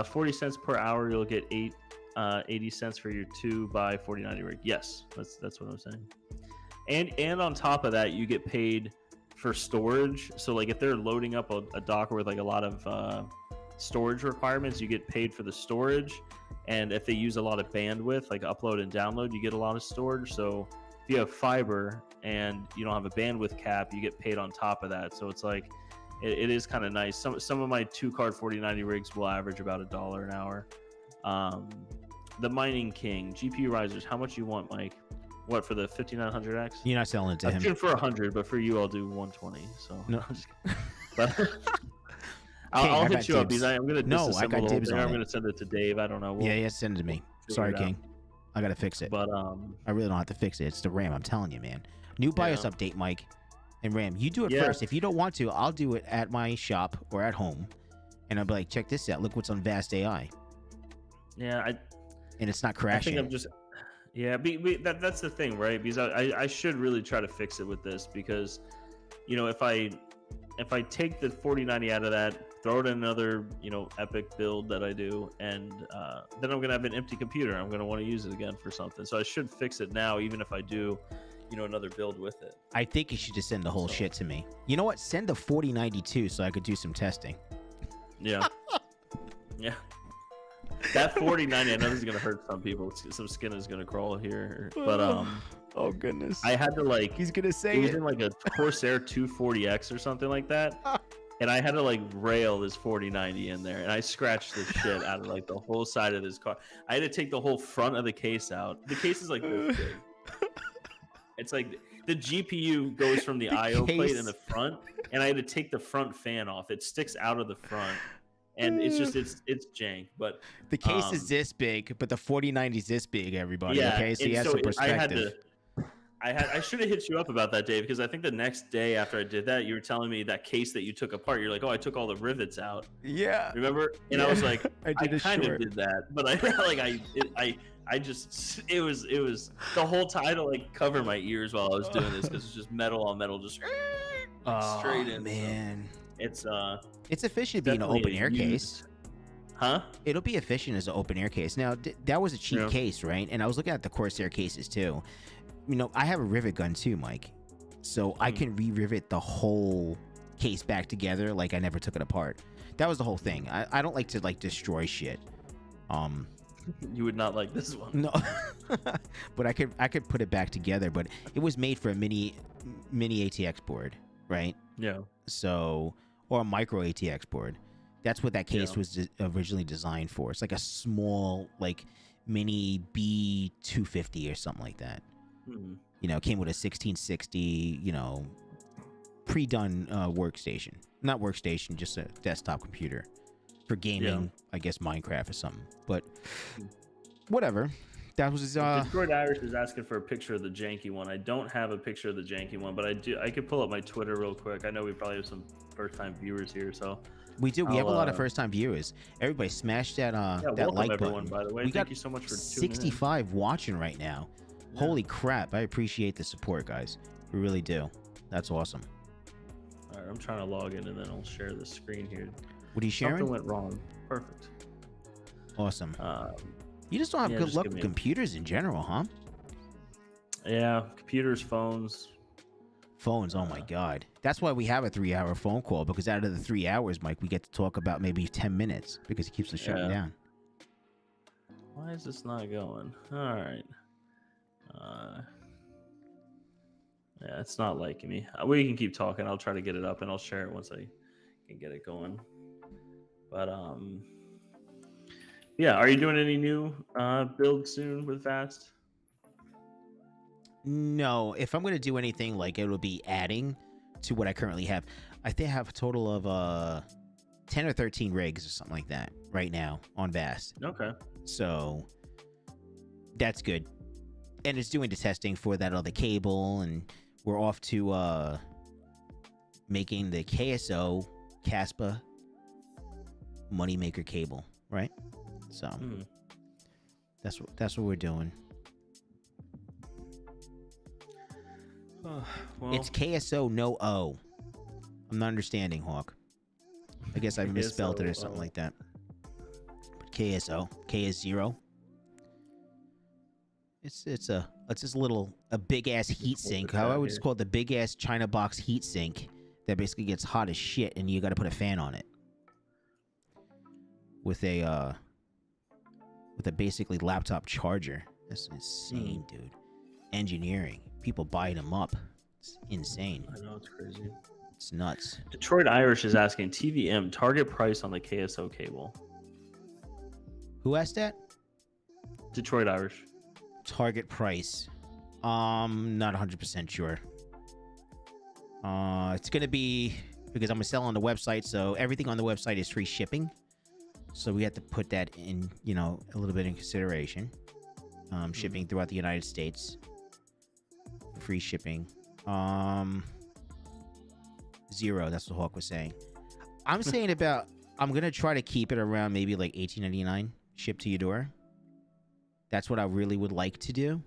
40 cents per hour, you'll get 80 cents for your 2 by 4090 rig? Yes, that's what I'm saying. And on top of that, you get paid for storage. So if they're loading up a Docker with a lot of storage requirements, you get paid for the storage. And if they use a lot of bandwidth, like upload and download, you get a lot of storage. So if you have fiber and you don't have a bandwidth cap, you get paid on top of that. So it's like it is kind of nice. Some of my 2-card 4090 rigs will average about $1 an hour. The Mining King GPURisers, how much you want, Mike? What, for the 5900X? You're not selling it to I'm him. shooting for 100, but for you I'll do 120. So No. I'm just kidding. But I'll hit you up because I'm gonna disassemble I got the whole dibs thing. on I'm it. gonna send it to Dave. I don't know. Yeah, send it to me. Sorry, it out. King. I gotta fix it. But I really don't have to fix it. It's the RAM. I'm telling you, man. New BIOS update, Mike. And RAM, you do it first. If you don't want to, I'll do it at my shop or at home, and I'll be like, check this out. Look what's on Vast AI. Yeah, and it's not crashing. I think I'm just. Yeah, that's the thing, right? Because I should really try to fix it with this because, you know, if I take the 4090 out of that, throw it in another, you know, epic build that I do, and then I'm gonna have an empty computer. I'm gonna want to use it again for something. So I should fix it now, even if I do, you know, another build with it. I think you should just send the whole shit to me. You know what? Send the 4092 so I could do some testing. Yeah. Yeah. That 4090, I know this is gonna hurt some people. Some skin is gonna crawl here, but oh goodness, I had to like. He's gonna say it was in like a Corsair 240X or something like that, and I had to like rail this 4090 in there, and I scratched the shit out of like the whole side of this car. I had to take the whole front of the case out. The case is like this big. It's like the GPU goes from the I/O plate in the front, and I had to take the front fan off. It sticks out of the front. And it's just it's jank, but the case is this big, but the 4090 is this big. Everybody, yeah, okay? So you have some perspective. I should have hit you up about that, Dave, because I think the next day after I did that, you were telling me that case that you took apart. You're like, oh, I took all the rivets out. Yeah, remember? And I was like, I kind of did that, but I just it was the whole time I had to like cover my ears while I was doing this because it's just metal on metal, just straight in. Man. So it's efficient being an open air case. Huh? It'll be efficient as an open air case. Now, that was a cheap case, right? And I was looking at the Corsair cases too. You know, I have a rivet gun too, Mike. So I can re-rivet the whole case back together like I never took it apart. That was the whole thing. I don't like to like destroy shit. You would not like this one. No. But I could put it back together, but it was made for a mini ATX board, right? Yeah. So, or a micro ATX board. That's what that case was originally designed for. It's like a small, like, mini B250 or something like that. Mm-hmm. You know, it came with a 1660, you know, pre-done workstation. Not workstation, just a desktop computer. For gaming, I guess Minecraft or something. But, whatever. That was Discord Irish is asking for a picture of the janky one. I don't have a picture of the janky one, but I could pull up my Twitter real quick. I know we probably have some first-time viewers here, so we do. We have a lot of first-time viewers. Everybody, smash that that like everyone, button. By the way, thank you so much for tuning in. 65 watching right now. Yeah. Holy crap! I appreciate the support, guys. We really do. That's awesome. All right, I'm trying to log in and then I'll share the screen here. What are you sharing? Something went wrong. Perfect. Awesome. You just don't have good luck with computers in general, huh? Yeah, computers, phones. Phones, oh my God. That's why we have a 3-hour phone call, because out of the 3 hours, Mike, we get to talk about maybe 10 minutes because he keeps us shutting down. Why is this not going? All right. Yeah, it's not liking me. We can keep talking. I'll try to get it up and I'll share it once I can get it going. But, yeah, are you doing any new builds soon with Vast? No, if I'm going to do anything, like, it will be adding to what I currently have. I think I have a total of 10 or 13 rigs or something like that right now on Vast. Okay. So that's good. And it's doing the testing for that other cable, and we're off to making the KSO Kaspa moneymaker cable, right? So that's what we're doing. Well, it's KSO, no O. I'm not understanding, Hawk. I guess I misspelled it or something like that. But KSO, K is 0. It's just a big ass heat sink. How I would just call it the big ass China box heat sink that basically gets hot as shit, and you got to put a fan on it with a basically laptop charger. That's insane, dude. engineering. People buying them up. It's insane. I know, it's crazy. It's nuts. Detroit Irish is asking TVM target price on the KSO cable. Who asked that? Detroit Irish. Target price. Not 100% sure. It's gonna be because I'm gonna sell on the website, so everything on the website is free shipping. So we have to put that in, you know, a little bit in consideration. Shipping throughout the United States. Free shipping. 0. That's what Hawk was saying. I'm saying about. I'm gonna try to keep it around maybe like $18.99 shipped to your door. That's what I really would like to do.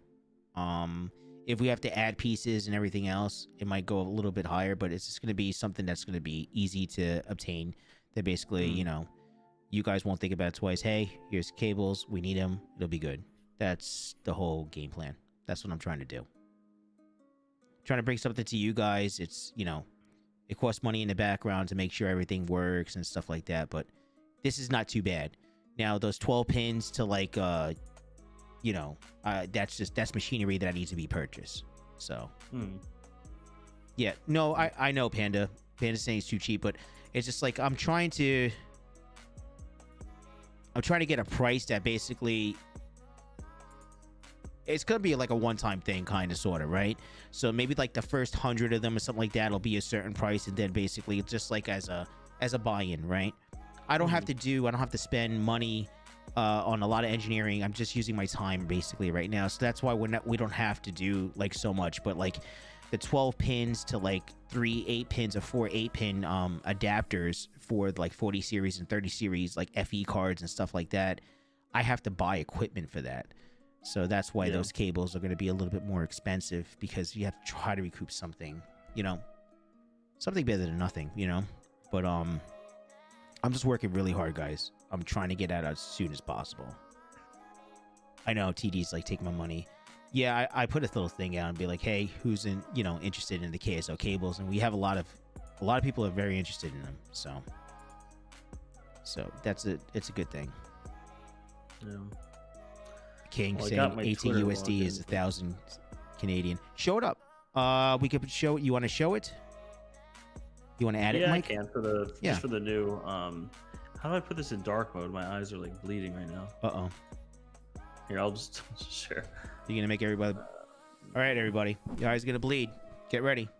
If we have to add pieces and everything else, it might go a little bit higher, but it's just gonna be something that's gonna be easy to obtain. That basically, you know, you guys won't think about it twice. Hey, here's cables. We need them. It'll be good. That's the whole game plan. That's what I'm trying to do. Trying to bring something to you guys. It's, you know, it costs money in the background to make sure everything works and stuff like that, but this is not too bad. Now, those 12 pins to like, you know, that's machinery that needs to be purchased. So, yeah, no, I know Panda's saying it's too cheap, but it's just like, I'm trying to get a price that basically, it's gonna be like a one-time thing, kind of, sort of, right? So maybe like the first 100 of them or something like that will be a certain price, and then basically it's just like as a buy-in, right? I don't have to spend money on a lot of engineering. I'm just using my time basically right now, so that's why we don't have to do like so much. But like the 12 pins to like 3 8-pins or 4 8-pin adapters for like 40 series and 30 series like FE cards and stuff like that, I have to buy equipment for that. So that's why those cables are going to be a little bit more expensive, because you have to try to recoup something, you know, something better than nothing, you know. But I'm just working really hard, guys. I'm trying to get out as soon as possible. I know TD's like, take my money. Yeah, I put a little thing out and be like, hey, who's interested in the KSO cables? And we have a lot of people are very interested in them. So it's a good thing. Yeah. King saying 18 USD is 1,000 Canadian. Show it up. We could show it. You want to show it? You want to add it, Mike? Yeah, I can just for the new. How do I put this in dark mode? My eyes are like bleeding right now. Here, I'll just share. You're gonna make everybody. All right, everybody. Your eyes are gonna bleed. Get ready.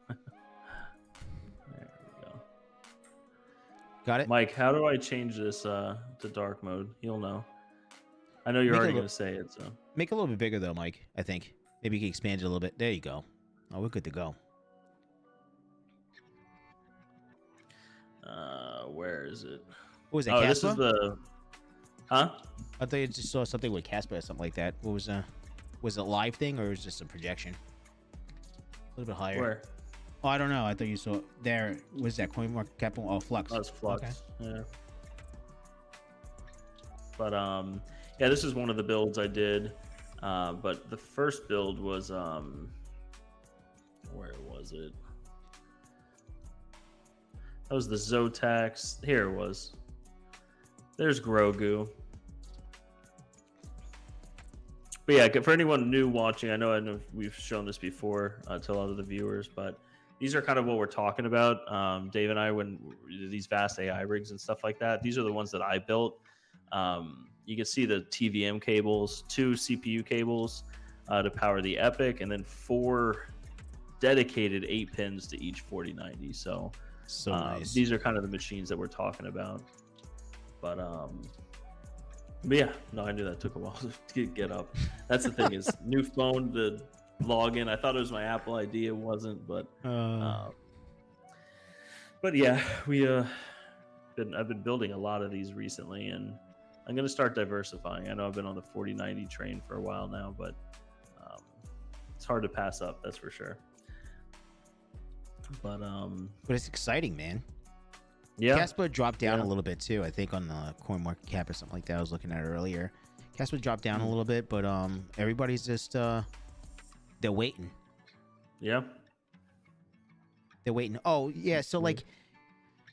There we go. Got it, Mike. How do I change this to dark mode? You'll know. I know you're already going to say it, so. Make it a little bit bigger, though, Mike, I think. Maybe you can expand it a little bit. There you go. Oh, we're good to go. Where is it? What was that, Kaspa? This is the... Huh? I thought you just saw something with Kaspa or something like that. What was it a live thing, or was it just a projection? A little bit higher. Where? Oh, I don't know. I thought you saw... There. Was that CoinMarketCap? Oh, Flux. Oh, it's Flux. Okay. Yeah. But, yeah, this is one of the builds I did, but the first build was, where was it? That was the Zotax. Here it was. There's Grogu. But yeah, for anyone new watching, I know we've shown this before to a lot of the viewers, but these are kind of what we're talking about. Dave and I, when these vast AI rigs and stuff like that, these are the ones that I built. You can see the TVM cables, 2 CPU cables to power the Epic, and then 4 dedicated 8 pins to each 4090. So nice. These are kind of the machines that we're talking about. But yeah, no, I knew that took a while to get up. That's the thing, is new phone to log in. I thought it was my Apple ID, it wasn't, but yeah, I've been building a lot of these recently, and I'm going to start diversifying. I know I've been on the 4090 train for a while now, but it's hard to pass up, that's for sure. But it's exciting, man. Yeah. Kaspa dropped down a little bit too, I think, on the CoinMarketCap or something like that. I was looking at it earlier. Kaspa dropped down a little bit, but everybody's just they're waiting. Yeah. They're waiting. Oh, yeah, so like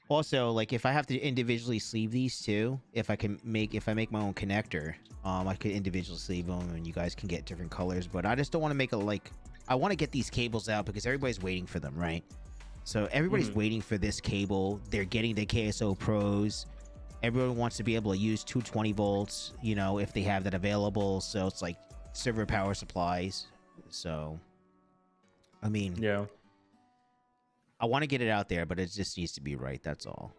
Also, like if I have to individually sleeve these two, if I make my own connector, I could individually sleeve them, and you guys can get different colors. But I just don't want to make a like. I want to get these cables out because everybody's waiting for them, right? So everybody's waiting for this cable. They're getting the KSO Pros. Everyone wants to be able to use 220 volts, you know, if they have that available. So it's like server power supplies. So, I mean, Yeah. I want to get it out there, but it just needs to be right. That's all.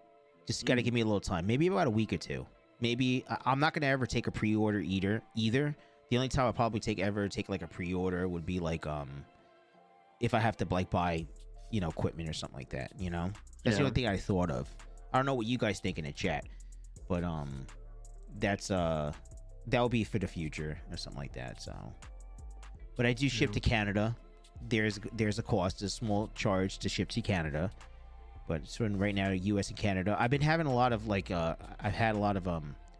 Just got to give me a little time. Maybe about a week or two. Maybe I'm not going to ever take a pre-order either. The only time I'll probably take like a pre-order would be like, if I have to like buy, you know, equipment or something like that, you know, that's the only thing I thought of. I don't know what you guys think in the chat, but that's that will be for the future or something like that. So, but I do ship to Canada. There's a cost, a small charge to ship to Canada, but so right now US and Canada. I've been having a lot of like I've had a lot of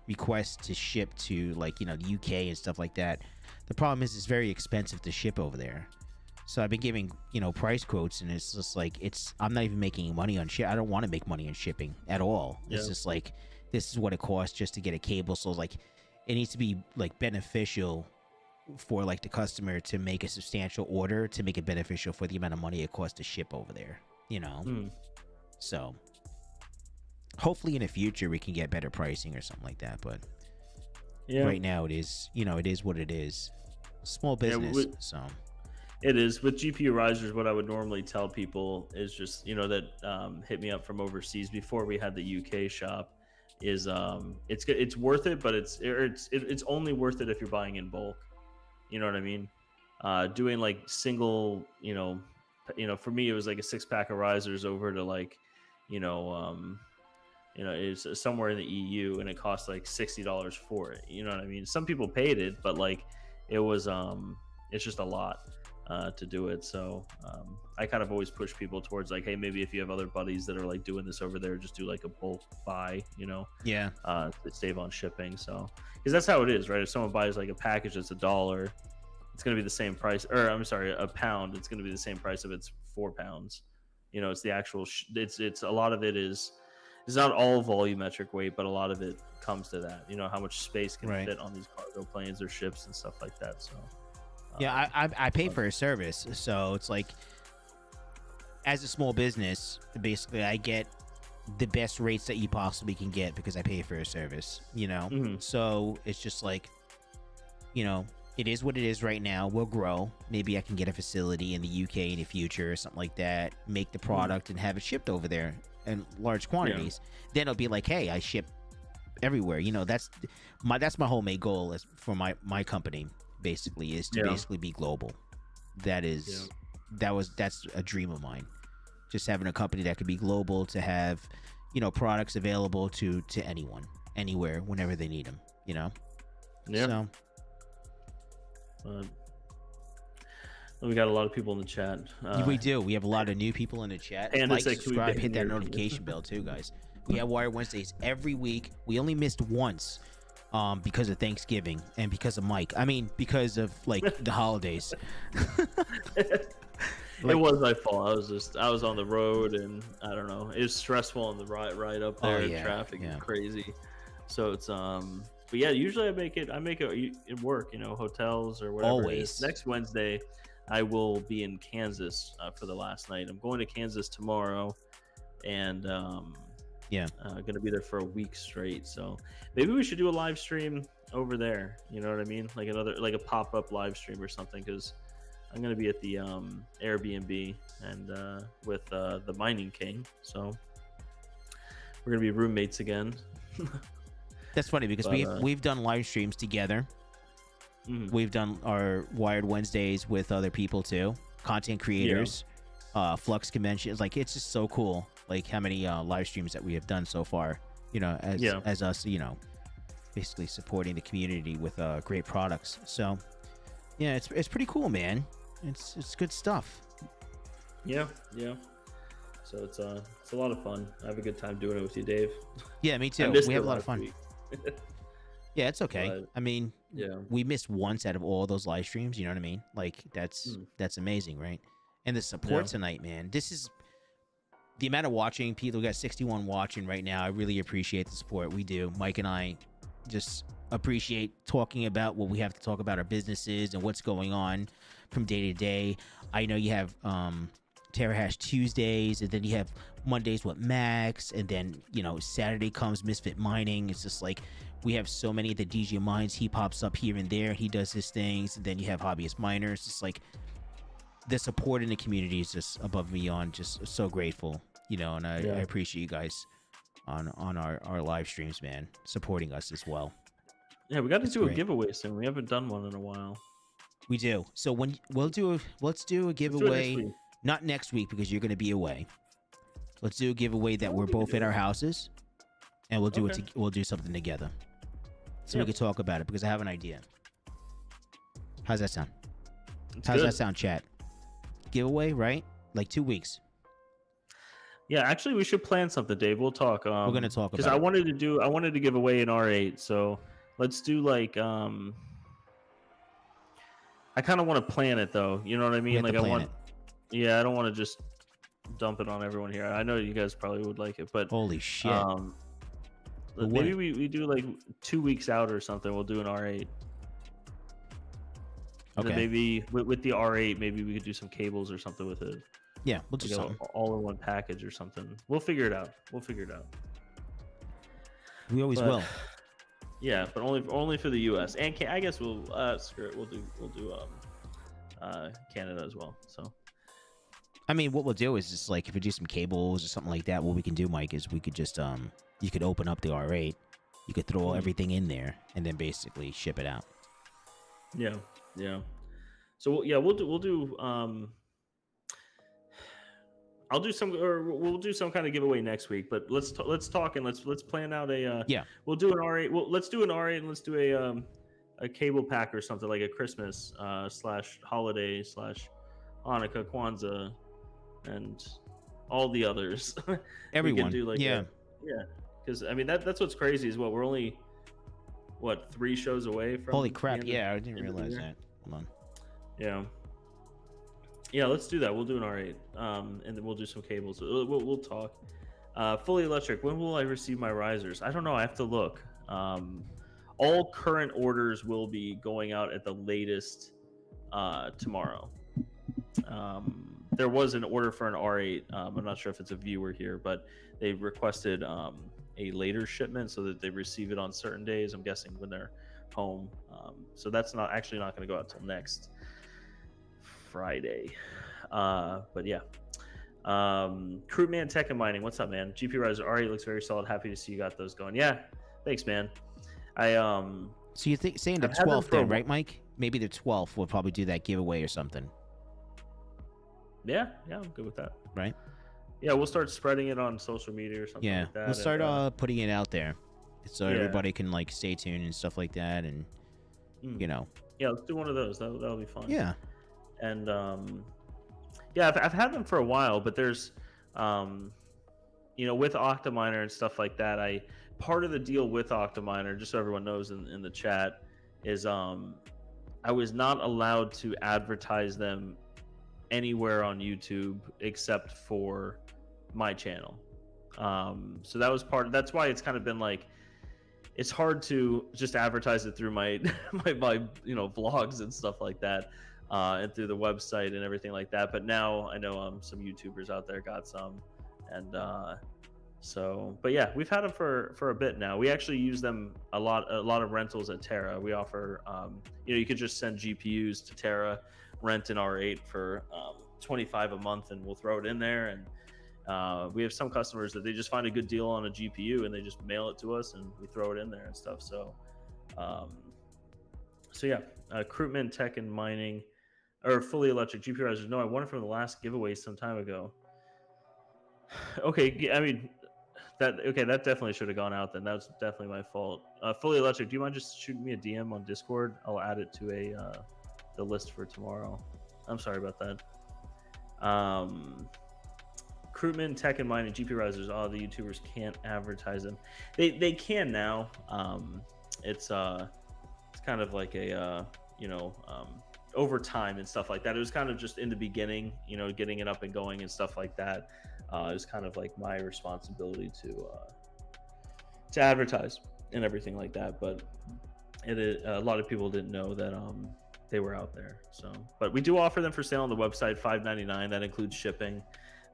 requests to ship to like, you know, the UK and stuff like that. The problem is it's very expensive to ship over there. So I've been giving, you know, price quotes, and it's just like I'm not even making money on ship. I don't want to make money on shipping at all. Yeah. It's just like this is what it costs just to get a cable. So like it needs to be like beneficial for like the customer to make a substantial order to make it beneficial for the amount of money it costs to ship over there, you know. So hopefully in the future we can get better pricing or something like that, but right now it is, you know, it is what it is. Small business. So it is with GPURisers. What I would normally tell people is just, you know, that hit me up from overseas before we had the UK shop is it's worth it, but it's only worth it if you're buying in bulk. You know what I mean? Doing like single, you know, for me it was like a 6-pack of risers over to like, it's somewhere in the EU, and it cost like $60 for it. You know what I mean? Some people paid it, but like it was it's just a lot to do it. So I kind of always push people towards like, hey, maybe if you have other buddies that are like doing this over there, just do like a bulk buy, you know? Yeah. To save on shipping. So because that's how it is, right? If someone buys like a package that's $1, it's going to be the same price, or I'm sorry, a pound, it's going to be the same price if it's 4 pounds. You know, it's the actual it's a lot of it is, it's not all volumetric weight, but a lot of it comes to that, you know, how much space can fit on these cargo planes or ships and stuff like that. So yeah, I pay for a service, so it's like, as a small business, basically I get the best rates that you possibly can get because I pay for a service, you know. So it's just like, you know, it is what it is right now. We'll grow. Maybe I can get a facility in the UK in the future or something like that, make the product and have it shipped over there in large quantities. Then it'll be like, hey, I ship everywhere. You know, that's my whole main goal is for my company basically is to basically be global. That's a dream of mine. Just having a company that could be global, to have, you know, products available to anyone, anywhere, whenever they need them, you know? Yeah. So, we got a lot of people in the chat. We do. We have a lot of new people in the chat. And like, subscribe, hit that notification bell too, guys. We have Wire Wednesdays every week. We only missed once because of Thanksgiving and because of Mike. I mean, because of like the holidays. It was my fault. I was on the road, and I don't know. It was stressful on the ride up there. Traffic is crazy. So it's but yeah, usually I make it work, you know, hotels or whatever. Always. Next Wednesday, I will be in Kansas for the last night. I'm going to Kansas tomorrow, and going to be there for a week straight. So maybe we should do a live stream over there. You know what I mean? Like a pop-up live stream or something, because I'm going to be at the Airbnb and with the Mining King. So we're going to be roommates again. That's funny because we've done live streams together. We've done our Wired Wednesdays with other people too, content creators, Flux conventions. Like, it's just so cool, like how many live streams that we have done so far, you know, as us, you know, basically supporting the community with great products. So yeah, it's pretty cool, man. It's good stuff. Yeah. So it's a lot of fun. I have a good time doing it with you, Dave. Yeah, me too. We have a lot of fun. Yeah, it's okay. But, I mean, we missed once out of all those live streams. You know what I mean? Like, that's amazing, right? And the support tonight, man. the amount of watching people, we got 61 watching right now. I really appreciate the support. We do. Mike and I just appreciate talking about what we have to talk about, our businesses and what's going on from day to day. I know you have Terra Hash Tuesdays, and then you have Mondays with Max, and then Saturday comes Misfit Mining. It's just like we have so many of the DJ Minds. He pops up here and there, he does his things, and then you have Hobbyist Miners. It's like the support in the community is just above and beyond. Just so grateful, and I appreciate you guys on our live streams, man, supporting us as well. Yeah, we got to do a giveaway soon. We haven't done one in a while. We do. So when let's do a giveaway. Not next week because you're going to be away. Let's do a giveaway that we're both at our houses, and we'll do we'll do something together, so we can talk about it, because I have an idea. How's that sound? How's that sound, chat? Giveaway, right? Like 2 weeks. Yeah, actually, we should plan something, Dave. We'll talk. We're gonna talk about. Because I wanted to give away an R8, so let's do like I kind of want to plan it though. You know what I mean? Like I want. Yeah, I don't want to just dump it on everyone here. I know you guys probably would like it, but holy shit! Maybe we do like 2 weeks out or something. We'll do an R8. Okay. And maybe with the R8, maybe we could do some cables or something with it. Yeah, we'll do something. All in one package or something. We'll figure it out. We always will. Yeah, but only for the U.S. and I guess we'll screw it. We'll do Canada as well. So. I mean, what we'll do is just like if we do some cables or something like that, what we can do, Mike, is we could just you could open up the R8, you could throw everything in there, and then basically ship it out. Yeah. So yeah, we'll do. I'll do some, or we'll do some kind of giveaway next week. But let's talk and let's plan out a. We'll do an R8. Well, let's do an R8 and let's do a cable pack or something, like a Christmas / holiday / Hanukkah, Kwanzaa, and all the others. Everyone. Do like because I mean that's what's crazy is we're only 3 shows away from. Holy crap! I didn't realize that. Hold on. Yeah, let's do that. We'll do an R8, and then we'll do some cables. We'll talk. Fully electric. When will I receive my risers? I don't know. I have to look. All current orders will be going out at the latest tomorrow. There was an order for an R8. I'm not sure if it's a viewer here, but they requested a later shipment so that they receive it on certain days. I'm guessing when they're home. So that's not going to go out till next Friday. But yeah. Crewman Tech and Mining, what's up, man? GPURisers R8 looks very solid. Happy to see you got those going. Yeah, thanks, man. So you think saying the 12th then, right, Mike? Maybe the 12th we'll probably do that giveaway or something. Yeah, I'm good with that. Right? Yeah, we'll start spreading it on social media or something like that. We'll start putting it out there so everybody can like stay tuned and stuff like that, and Yeah, let's do one of those. That'll be fun. Yeah. And I've had them for a while, but there's with Octominer and stuff like that, part of the deal with Octominer, just so everyone knows in the chat, is I was not allowed to advertise them anywhere on YouTube except for my channel. So that was that's why it's kind of been like, it's hard to just advertise it through my my vlogs and stuff like that, and through the website and everything like that. But now I know some YouTubers out there got some, and but yeah, we've had them for a bit now. We actually use them a lot of rentals at Terra. We offer you could just send GPUs to Terra, rent an R8 for $25 a month, and we'll throw it in there. And we have some customers that they just find a good deal on a GPU and they just mail it to us and we throw it in there and stuff. So yeah, Crewman Tech and Mining, or Fully Electric GPURisers. No, I won it from the last giveaway some time ago. Okay, I mean that definitely should have gone out then. That's definitely my fault. Fully Electric, do you mind just shooting me a DM on Discord? I'll add it to the list for tomorrow. I'm sorry about that. Crewman Tech and Mining, GPURisers. The YouTubers can't advertise them. They can now. It's kind of like a over time and stuff like that. It was kind of just in the beginning, you know, getting it up and going and stuff like that. It was kind of like my responsibility to advertise and everything like that. But a lot of people didn't know that they were out there. So, but we do offer them for sale on the website, $5.99. That includes shipping.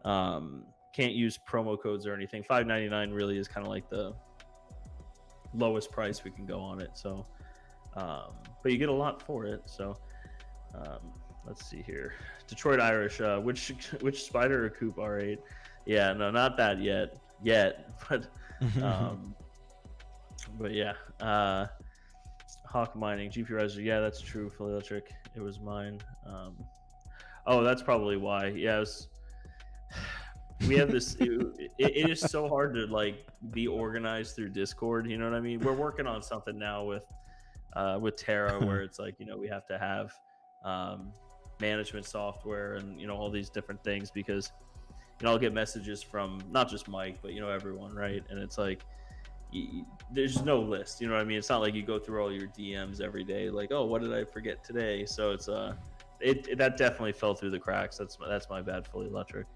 Can't use promo codes or anything. $5.99 really is kind of like the lowest price we can go on it. So, but you get a lot for it. So, let's see here. Detroit Irish, which Spider or Coupe R8? Yeah, no, not that yet, but yeah. Hawk Mining, GPURisers. Yeah, that's true. Fully electric. It was mine. Oh, that's probably why. Yeah, we have this. It is so hard to like be organized through Discord. You know what I mean? We're working on something now with Terra, where it's like, you know, we have to have management software and, you know, all these different things, because, you know, I'll get messages from not just Mike, but, you know, everyone, right? And it's like, there's no list, you know what I mean? It's not like you go through all your DMs every day, like, oh, what did I forget today? So it's that definitely fell through the cracks. That's my bad, Fully Electric.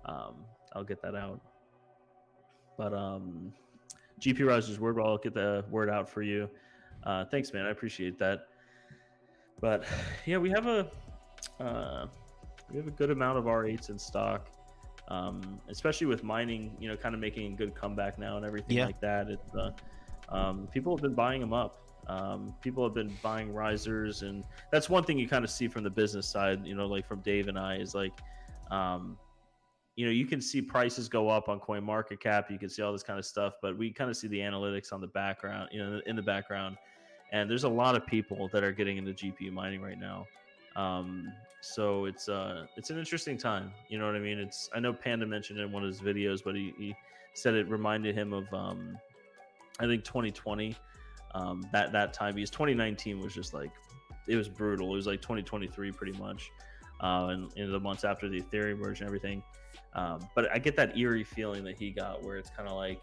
I'll get that out. But GPURisers word, I'll get the word out for you. Thanks, man. I appreciate that. But yeah, we have a good amount of R8s in stock. Especially with mining, you know, kind of making a good comeback now and everything like that. It's people have been buying them up. People have been buying risers, and that's one thing you kind of see from the business side, you know, like from Dave and I, is like, you know, you can see prices go up on CoinMarketCap, you can see all this kind of stuff, but we kind of see the analytics on the background, you know, in the background, and there's a lot of people that are getting into GPU mining right now. So it's an interesting time, you know what I mean? I know Panda mentioned it in one of his videos, but he said it reminded him of I think 2020, that time, because 2019 was just like, it was brutal. It was like 2023 pretty much, and in the months after the Ethereum merge and everything. But I get that eerie feeling that he got, where it's kind of like,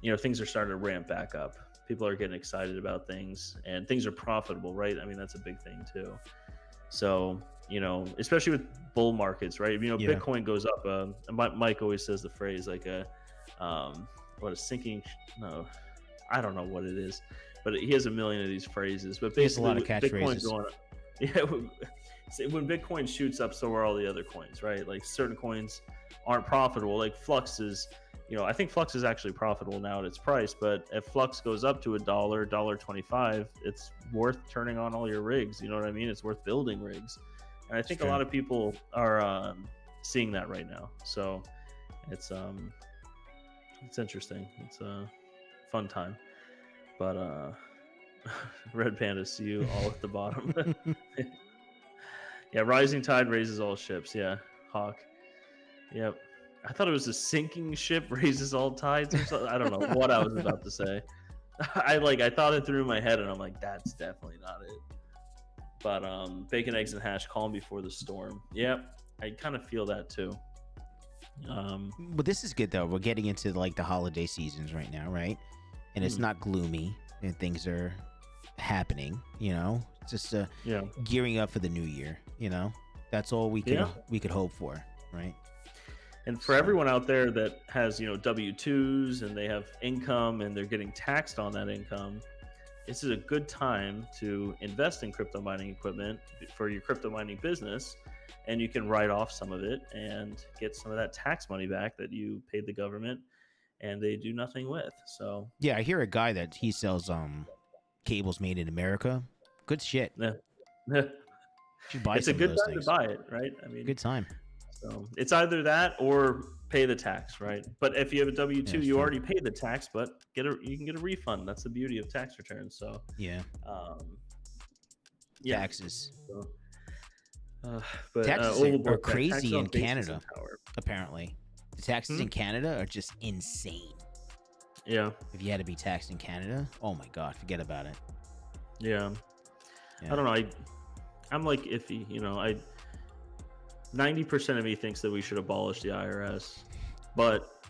you know, things are starting to ramp back up. People are getting excited about things, and things are profitable, right? I mean, that's a big thing too. So, you know, especially with bull markets, right? You know, Bitcoin goes up. Mike always says the phrase like no, I don't know what it is, but he has a million of these phrases. But basically, a lot of catchphrases. Bitcoin's going up. Yeah, when Bitcoin shoots up, so are all the other coins, right? Like certain coins aren't profitable. Like Flux is, you know, I think Flux is actually profitable now at its price, but if Flux goes up to $1.25, it's worth turning on all your rigs. You know what I mean? It's worth building rigs. And I think a lot of people are seeing that right now. So it's interesting. It's a fun time. But Red Panda, see you all at the bottom. Yeah, rising tide raises all ships. Yeah, Hawk. Yep. I thought it was a sinking ship raises all tides or something. I don't know what I was about to say. I thought it through my head, and I'm like, that's definitely not it. But bacon, eggs, and hash, calm before the storm. Yep, I kind of feel that too. But this is good though. We're getting into like the holiday seasons right now, right? And it's not gloomy, and things are happening. You know, just gearing up for the new year. You know, that's all we could hope for, right? And for everyone out there that has, you know, W-2s and they have income and they're getting taxed on that income, this is a good time to invest in crypto mining equipment for your crypto mining business, and you can write off some of it and get some of that tax money back that you paid the government and they do nothing with. So yeah, I hear a guy that he sells cables made in America. Good shit. Yeah. It's a good time to buy it, right? I mean, good time. So it's either that or pay the tax, right? But if you have a W-2, you already paid the tax, but you can get a refund. That's the beauty of tax returns. So taxes. So, but taxes are crazy in Canada. Apparently, the taxes in Canada are just insane. Yeah. If you had to be taxed in Canada, oh my god, forget about it. Yeah. I don't know. I'm like iffy. You know, 90% of me thinks that we should abolish the IRS, but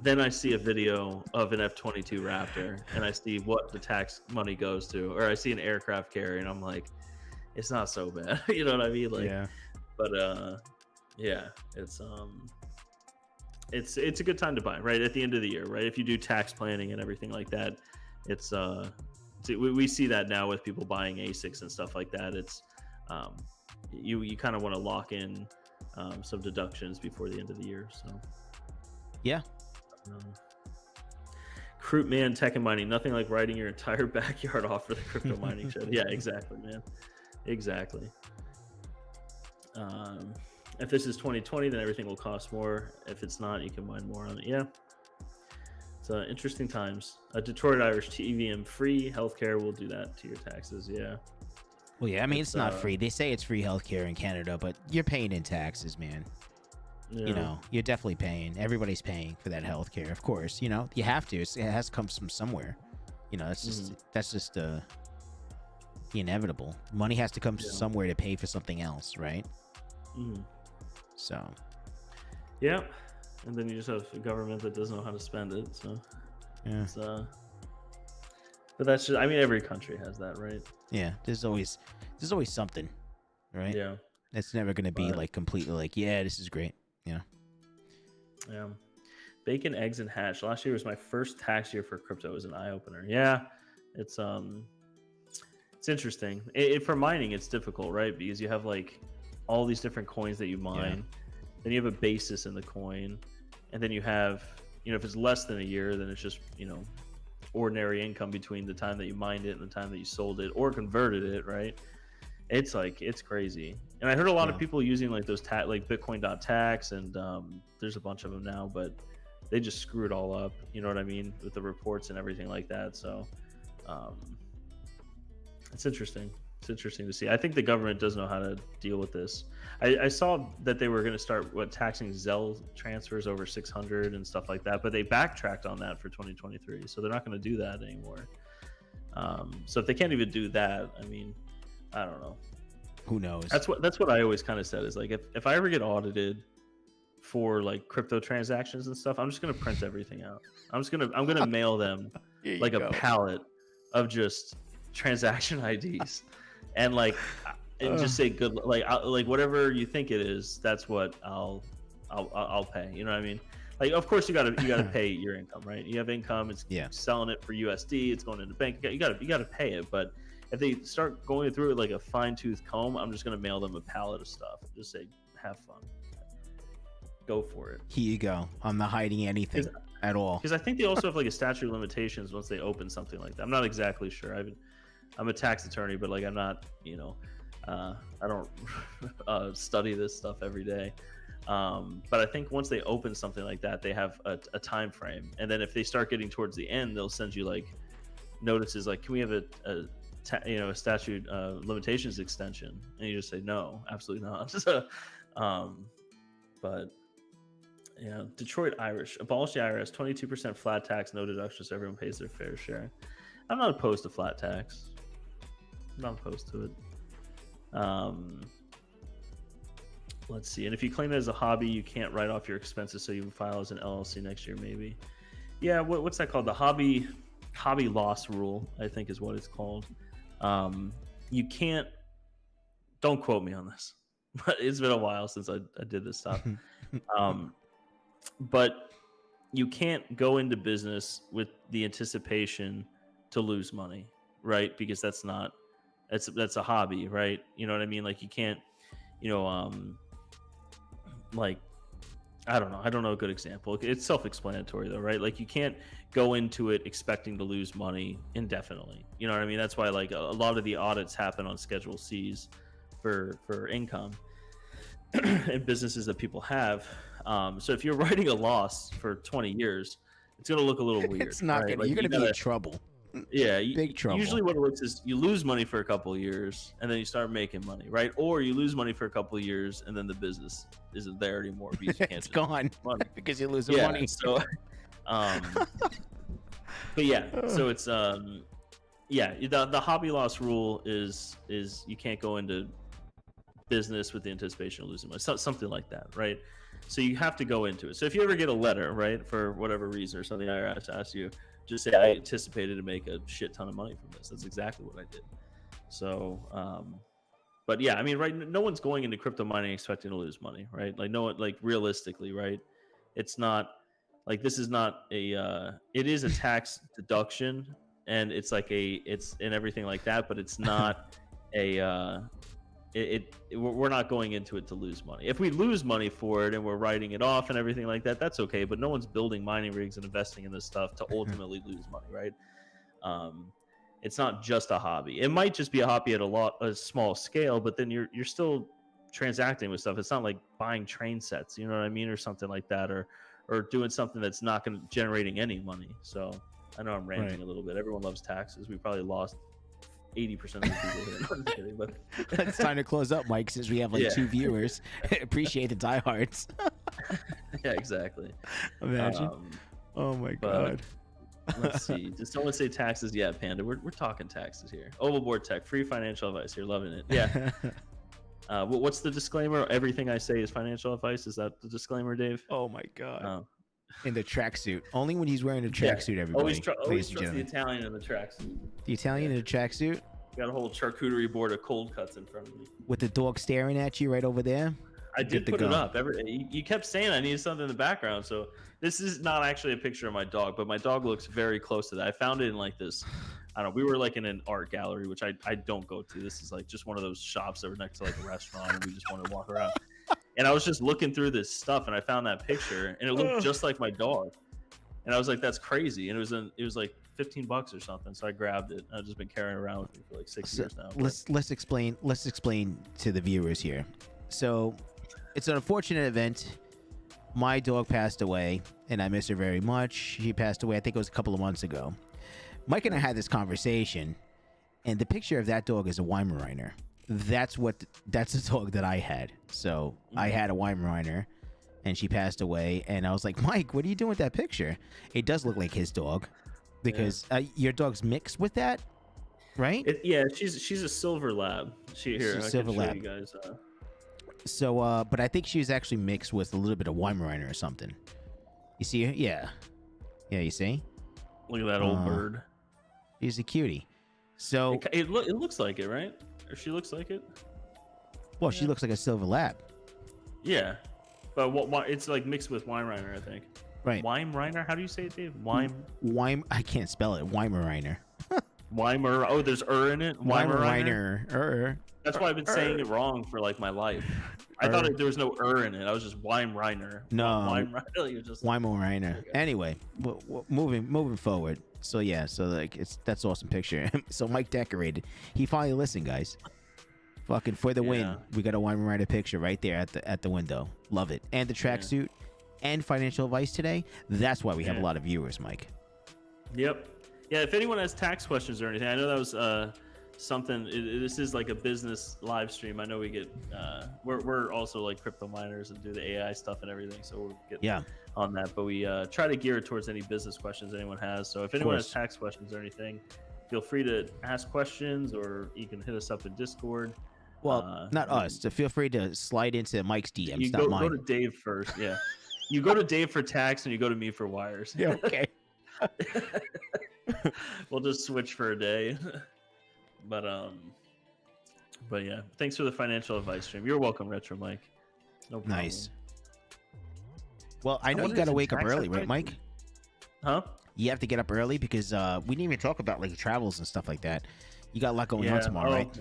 then I see a video of an F-22 Raptor and I see what the tax money goes to, or I see an aircraft carrier and I'm like, it's not so bad. You know what I mean? Like, Yeah. but yeah, it's a good time to buy, right at the end of the year, right? If you do tax planning and everything like that, it's we see that now with people buying Asics and stuff like that. It's you kind of want to lock in some deductions before the end of the year. So Yeah. Croup man, tech and mining, nothing like writing your entire backyard off for the crypto mining shed. Yeah, exactly, man. Exactly. If this is 2020, then everything will cost more. If it's not, you can mine more on it. Yeah. It's interesting times. A Detroit Irish TVM free healthcare will do that to your taxes. Yeah. Well, yeah, I mean, it's not free. They say it's free healthcare in Canada, but you're paying in taxes, man. Yeah. You know, you're definitely paying. Everybody's paying for that healthcare, of course. You know, you have to. It has to come from somewhere. You know, that's just the inevitable. Money has to come from somewhere to pay for something else, right? So. Yeah, and then you just have a government that doesn't know how to spend it. So. Yeah. It's, but that's just. I mean, every country has that, right? Yeah. There's always something, right? Yeah. It's never going to be like completely like, yeah, this is great. Yeah. Yeah. Bacon, eggs, and hash. Last year was my first tax year for crypto. It was an eye opener. Yeah. It's interesting. For mining, it's difficult, right? Because you have like all these different coins that you mine. Yeah. Then you have a basis in the coin. And then you have, if it's less than a year, then it's just, ordinary income between the time that you mined it and the time that you sold it or converted it, right? It's crazy. And I heard a lot of people using like those like Bitcoin.tax, and there's a bunch of them now, but they just screw it all up. You know what I mean? With the reports and everything like that. So it's interesting. It's interesting to see. I think the government does know how to deal with this. I saw that they were going to start taxing Zelle transfers over 600 and stuff like that, but they backtracked on that for 2023. So they're not going to do that anymore. So if they can't even do that, I mean, I don't know. Who knows? That's what I always kind of said is like, if I ever get audited for like crypto transactions and stuff, I'm just going to print everything out. I'm going to mail them like a pallet of just transaction IDs and like, and just say good, like whatever you think it is, that's what I'll pay. You know what I mean? Like, of course you gotta pay your income, right? You have income, it's selling it for USD, it's going into bank. You gotta pay it. But if they start going through it like a fine tooth comb, I'm just gonna mail them a pallet of stuff. Just say, have fun, go for it. Here you go. I'm not hiding anything at all. Because I think they also have like a statute of limitations once they open something like that. I'm not exactly sure. I'm a tax attorney, but like I'm not, I don't study this stuff every day. But I think once they open something like that, they have a time frame, and then if they start getting towards the end, they'll send you like notices like, can we have a statute limitations extension? And you just say no, absolutely not. But yeah, Detroit Irish, abolish the IRS, 22% flat tax, no deductions, so everyone pays their fair share. I'm not opposed to flat tax. I'm not opposed to it. Let's see. And if you claim it as a hobby, you can't write off your expenses, so you can file as an LLC next year, maybe. Yeah, what's that called? The hobby loss rule, I think is what it's called. You can't. Don't quote me on this, but it's been a while since I did this stuff. But you can't go into business with the anticipation to lose money, right? Because that's a hobby, right? You know what I mean? Like you can't, like, I don't know a good example. It's self-explanatory though, right? Like you can't go into it expecting to lose money indefinitely. You know what I mean? That's why like a lot of the audits happen on Schedule C's for income and businesses that people have. So if you're writing a loss for 20 years, it's going to look a little weird. It's not right? you're going to be in trouble. Yeah, big trouble. Usually what it works is you lose money for a couple of years and then you start making money, right? Or you lose money for a couple of years and then the business isn't there anymore because you can't. It's gone money. because you lose the money. So, but yeah, so it's the hobby loss rule is you can't go into business with the anticipation of losing money, something like that, right? So you have to go into it. So if you ever get a letter, right, for whatever reason or something, I ask you. Just say I anticipated to make a shit ton of money from this. That's exactly what I did. So But yeah, I mean, right? No one's going into crypto mining expecting to lose money, right? Like no one, like realistically, right? It's not like this is not a. It is a tax deduction, and it's like it's and everything like that, but it's not a. We're not going into it to lose money. If we lose money for it and we're writing it off and everything like that, that's okay. But no one's building mining rigs and investing in this stuff to ultimately lose money, right? It's not just a hobby. It might just be a hobby at a small scale, but then you're still transacting with stuff. It's not like buying train sets, you know what I mean, or something like that, or doing something that's not going to generating any money. So I know I'm ranting a little bit. Everyone loves taxes. We probably lost 80% of the people here. No, I'm just kidding, but It's time to close up, Mike, since we have like 2 viewers. Appreciate the diehards. Yeah, exactly. Imagine. Oh my god. Let's see. Did someone say taxes? Yeah, Panda. We're talking taxes here. Overboard Tech, free financial advice here. Loving it. Yeah. What's the disclaimer? Everything I say is financial advice. Is that the disclaimer, Dave? Oh my god. In the tracksuit. Only when he's wearing a tracksuit, everybody. Always trust the Italian in the tracksuit. The Italian in a tracksuit? Got a whole charcuterie board of cold cuts in front of me. With the dog staring at you right over there? I did put it up. You kept saying I needed something in the background, so this is not actually a picture of my dog, but my dog looks very close to that. I found it in like this, I don't know, we were like in an art gallery, which I don't go to. This is like just one of those shops that were next to like a restaurant, and we just wanted to walk around. And I was just looking through this stuff, and I found that picture, and it looked just like my dog. And I was like, that's crazy. And it was like $15 or something, so I grabbed it. I've just been carrying it around with me for like 6 years now. Let's explain to the viewers here. So it's an unfortunate event. My dog passed away, and I miss her very much. She passed away, I think it was a couple of months ago. Mike and I had this conversation, and the picture of that dog is a Weimaraner. That's the dog that I had. So I had a Weimaraner, and she passed away. And I was like, Mike, what are you doing with that picture? It does look like his dog, because your dog's mixed with that, right? She's a silver lab. She's a silver lab. You guys, So, but I think she was actually mixed with a little bit of Weimaraner or something. You see her? Yeah, you see? Look at that old bird. She's a cutie. So it looks like it, right? Or she looks like it. Well, she looks like a silver lab. Yeah, but what it's like mixed with Weimaraner, I think. Right. Weimaraner? How do you say it, Dave? I can't spell it. Weimaraner. Oh, there's in it. Weimaraner. That's why I've been saying it wrong for like my life. I thought there was no in it. I was just Weimaraner. No, Weimaraner. You're just Weimaraner. Okay. Anyway, moving forward. So yeah, so like that's awesome picture. So Mike decorated. He finally listened, guys. Fucking for the win. We got a Weimaraner picture right there at the window. Love it. And the tracksuit and financial advice today. That's why we have a lot of viewers, Mike. Yep. Yeah. If anyone has tax questions or anything, I know that was something. This is like a business live stream. I know we get we're also like crypto miners and do the AI stuff and everything, so we'll get on that, but we try to gear it towards any business questions anyone has. So if anyone has tax questions or anything, feel free to ask questions, or you can hit us up in Discord. Well, not us, so feel free to slide into Mike's DMs. You go to Dave first. You go to Dave for tax, and you go to me for wires. Okay. We'll just switch for a day. But yeah, thanks for the financial advice stream. You're welcome, Retro Mike. No problem. Nice. Well, I know you got to wake up early, right, Mike? Huh? You have to get up early because we didn't even talk about like travels and stuff like that. You got a lot going on tomorrow, right?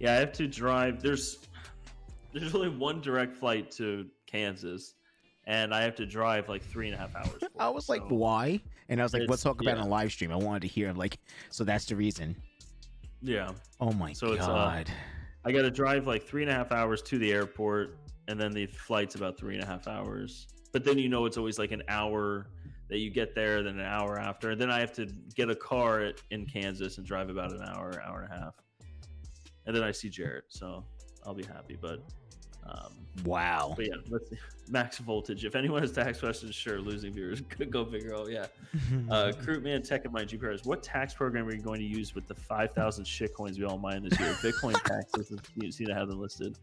Yeah, I have to drive. There's only one direct flight to Kansas, and I have to drive like 3.5 hours. I was like, why? And I was like, let's talk about it on a live stream. I wanted to hear like, so that's the reason. Yeah. Oh my god. I got to drive like 3.5 hours to the airport, and then the flight's about 3.5 hours. But then it's always like an hour that you get there, then an hour after, and then I have to get a car in Kansas and drive about an hour and a half, and then I see Jarrett, so I'll be happy. But wow. But yeah, let's see. Max voltage. If anyone has tax questions, sure. Losing viewers, go figure out. Yeah. Crewman, Tech, and my GPURisers. What tax program are you going to use with the 5,000 shitcoins we all mined this year? Bitcoin taxes. You see to have them listed.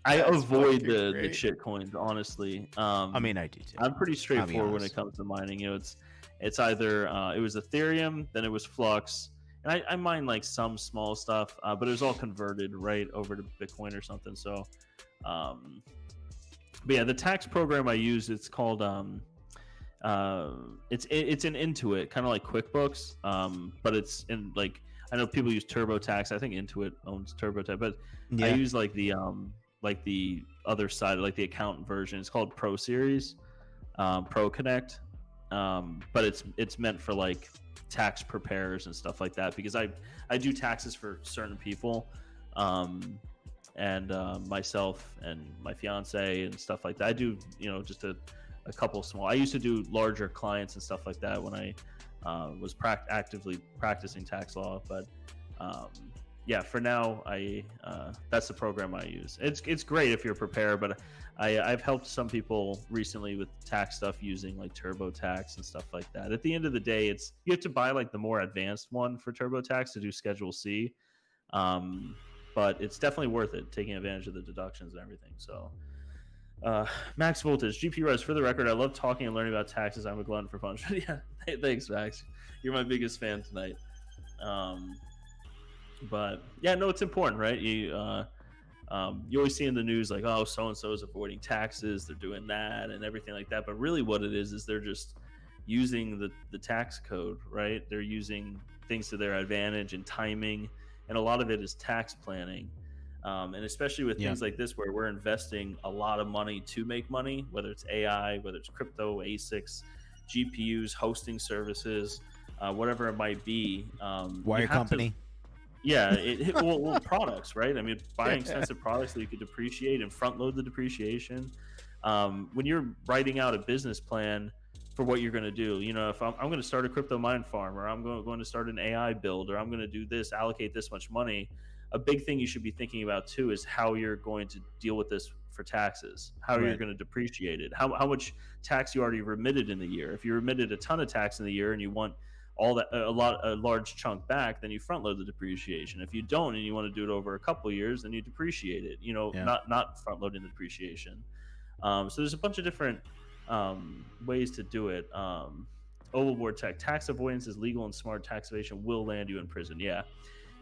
I avoid the shitcoins, honestly. I mean, I do too. I'm pretty straightforward when it comes to mining. It's either it was Ethereum, then it was Flux, and I mine like some small stuff, but it was all converted right over to Bitcoin or something. So, but yeah, the tax program I use, it's called it's an Intuit, kind of like QuickBooks, but it's in like, I know people use TurboTax. I think Intuit owns TurboTax, but I use like the other side, like the accountant version. It's called Pro Series, Pro Connect, but it's meant for like tax preparers and stuff like that, because I do taxes for certain people, and myself and my fiance and stuff like that. I do, just a couple small. I used to do larger clients and stuff like that when I was actively practicing tax law, but yeah, for now, that's the program I use. It's great if you're a preparer, but I've helped some people recently with tax stuff using like TurboTax and stuff like that. At the end of the day, you have to buy like the more advanced one for TurboTax to do Schedule C, but it's definitely worth it, taking advantage of the deductions and everything. So, Max Voltage, GPURisers, for the record, I love talking and learning about taxes. I'm a glutton for fun. Yeah, thanks, Max. You're my biggest fan tonight. But yeah, no, it's important, right? You always see in the news like, oh, so and so is avoiding taxes, they're doing that and everything like that. But really, what it is they're just using the tax code, right? They're using things to their advantage and timing, and a lot of it is tax planning. And especially with things like this, where we're investing a lot of money to make money, whether it's AI, whether it's crypto, ASICs, GPUs, hosting services, whatever it might be. Wire company. Well, products, right? I mean, buying expensive products that you could depreciate and front load the depreciation. When you're writing out a business plan for what you're going to do, if I'm going to start a crypto mine farm, or I'm going to start an AI build, or I'm going to do this, allocate this much money, a big thing you should be thinking about too is how you're going to deal with this for taxes, how you're going to depreciate it, how much tax you already remitted in the year. If you remitted a ton of tax in the year and you want all that a large chunk back, then you front load the depreciation. If you don't and you want to do it over a couple of years, then you depreciate it, not front loading the depreciation. So there's a bunch of different ways to do it. Overboard Tech, tax avoidance is legal and smart tax evasion will land you in prison. Yeah,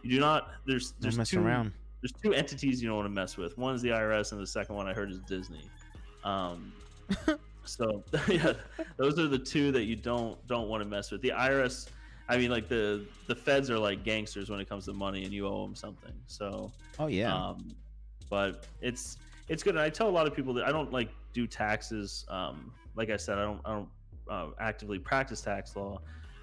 you do not. There's two entities you don't want to mess with. One is the IRS, and the second one I heard is Disney. So yeah, those are the two that you don't want to mess with. The IRS, I mean, like the feds are like gangsters when it comes to money, and you owe them something. So but it's good. And I tell a lot of people that I don't like do taxes. Like I said, I don't actively practice tax law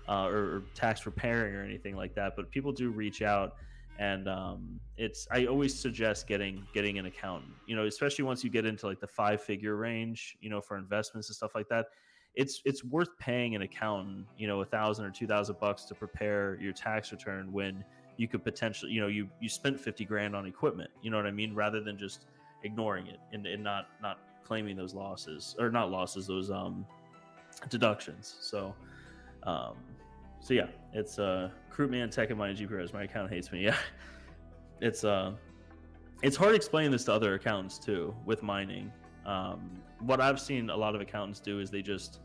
or tax preparing or anything like that. But people do reach out, and I always suggest getting an accountant. Especially once you get into like the 5-figure range, for investments and stuff like that. It's worth paying an accountant, $1,000 or $2,000 to prepare your tax return when you could potentially, you spent 50 grand on equipment. You know what I mean? Rather than just ignoring it and not claiming those losses, or not losses, those deductions. So yeah, it's Crewman Tech and my GPURisers. My account hates me. Yeah, it's hard explaining this to other accountants too with mining. What I've seen a lot of accountants do is they just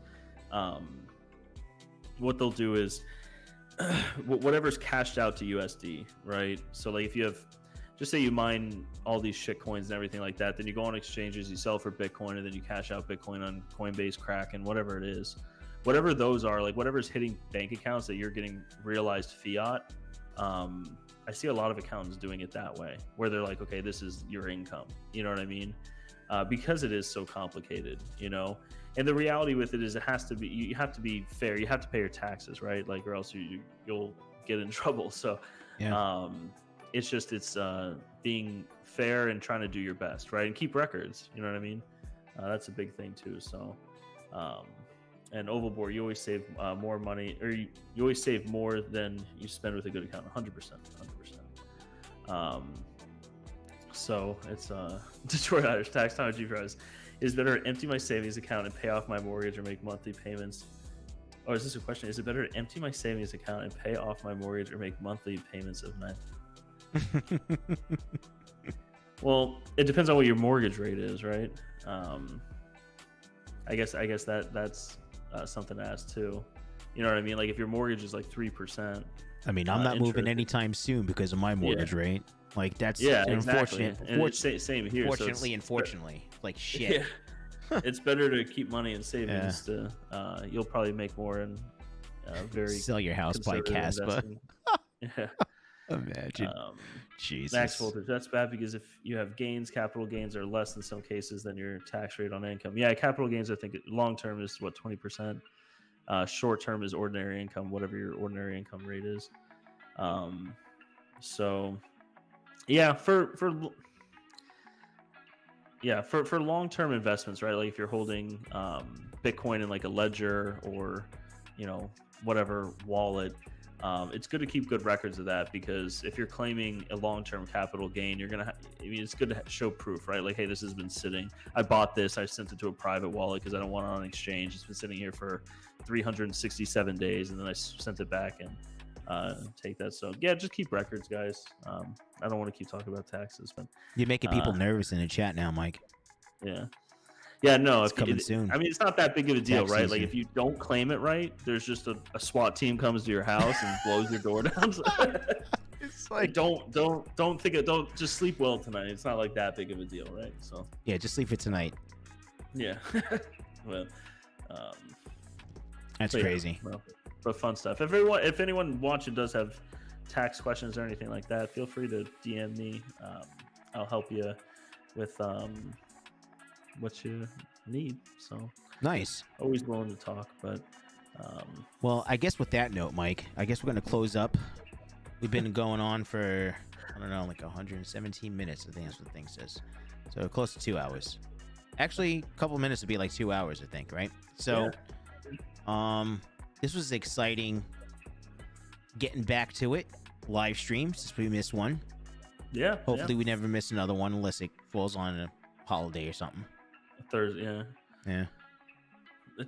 what they'll do is whatever's cashed out to USD, right? So like if you have, just say you mine all these shit coins and everything like that, then you go on exchanges, you sell for Bitcoin, and then you cash out Bitcoin on Coinbase, Kraken, whatever it is. Whatever those are, like whatever's hitting bank accounts that you're getting realized fiat, I see a lot of accountants doing it that way, where they're like, okay, this is your income. You know what I mean? Because it is so complicated, And the reality with it is you have to be fair. You have to pay your taxes, right? Like, or else you'll get in trouble. So it's being fair and trying to do your best, right? And keep records. You know what I mean? That's a big thing too. So, and overboard, you always save more money, or you always save more than you spend with a good account. 100%. So it's Detroit Irish tax time GPURisers. Is it better to empty my savings account and pay off my mortgage or make monthly payments? Or is this a question? Is it better to empty my savings account and pay off my mortgage or make monthly payments of 9? Well, it depends on what your mortgage rate is, right? I guess that's something to ask too. You know what I mean? Like if your mortgage is like 3%, I mean, I'm not moving interest. anytime soon because of my mortgage rate. Like that's exactly. unfortunate. And it's same here. Fortunately, unfortunately, like shit. Yeah. It's better to keep money in savings. To you'll probably make more in very sell your house by Kaspa. Yeah. Imagine. Jesus. Max voltage. That's bad because if you have gains, capital gains are less in some cases than your tax rate on income. Yeah, capital gains. I think long term is what 20%. Short term is ordinary income, whatever your ordinary income rate is. So yeah, for long term investments, right? Like if you're holding Bitcoin in like a ledger or whatever wallet. It's good to keep good records of that because if you're claiming a long-term capital gain, you're gonna. It's good to show proof, right? Like, hey, this has been sitting. I bought this. I sent it to a private wallet because I don't want it on exchange. It's been sitting here for 367 days, and then I sent it back and take that. So yeah, just keep records, guys. I don't want to keep talking about taxes, but you're making people nervous in the chat now, Mike. Yeah, no, it's coming soon. I mean, it's not that big of a deal, Tax right? season. Like if you don't claim it right, there's just a SWAT team comes to your house and blows your door down. It's like don't just sleep well tonight. It's not like that big of a deal, right? So yeah, just sleep for tonight. Yeah, well, that's crazy. Yeah, but fun stuff. If anyone watching does have tax questions or anything like that, feel free to DM me. I'll help you with what you need. So nice. Always willing to talk, but well, I guess with that note, Mike, I guess we're gonna close up. We've been going on for I don't know, like 117 minutes. I think that's what the thing says. So close to 2 hours. Actually, a couple minutes would be like 2 hours, I think, right? So, this was exciting. Getting back to it, live streams since we missed one. Yeah. Hopefully, we never miss another one unless it falls on a holiday or something. Thursday, yeah.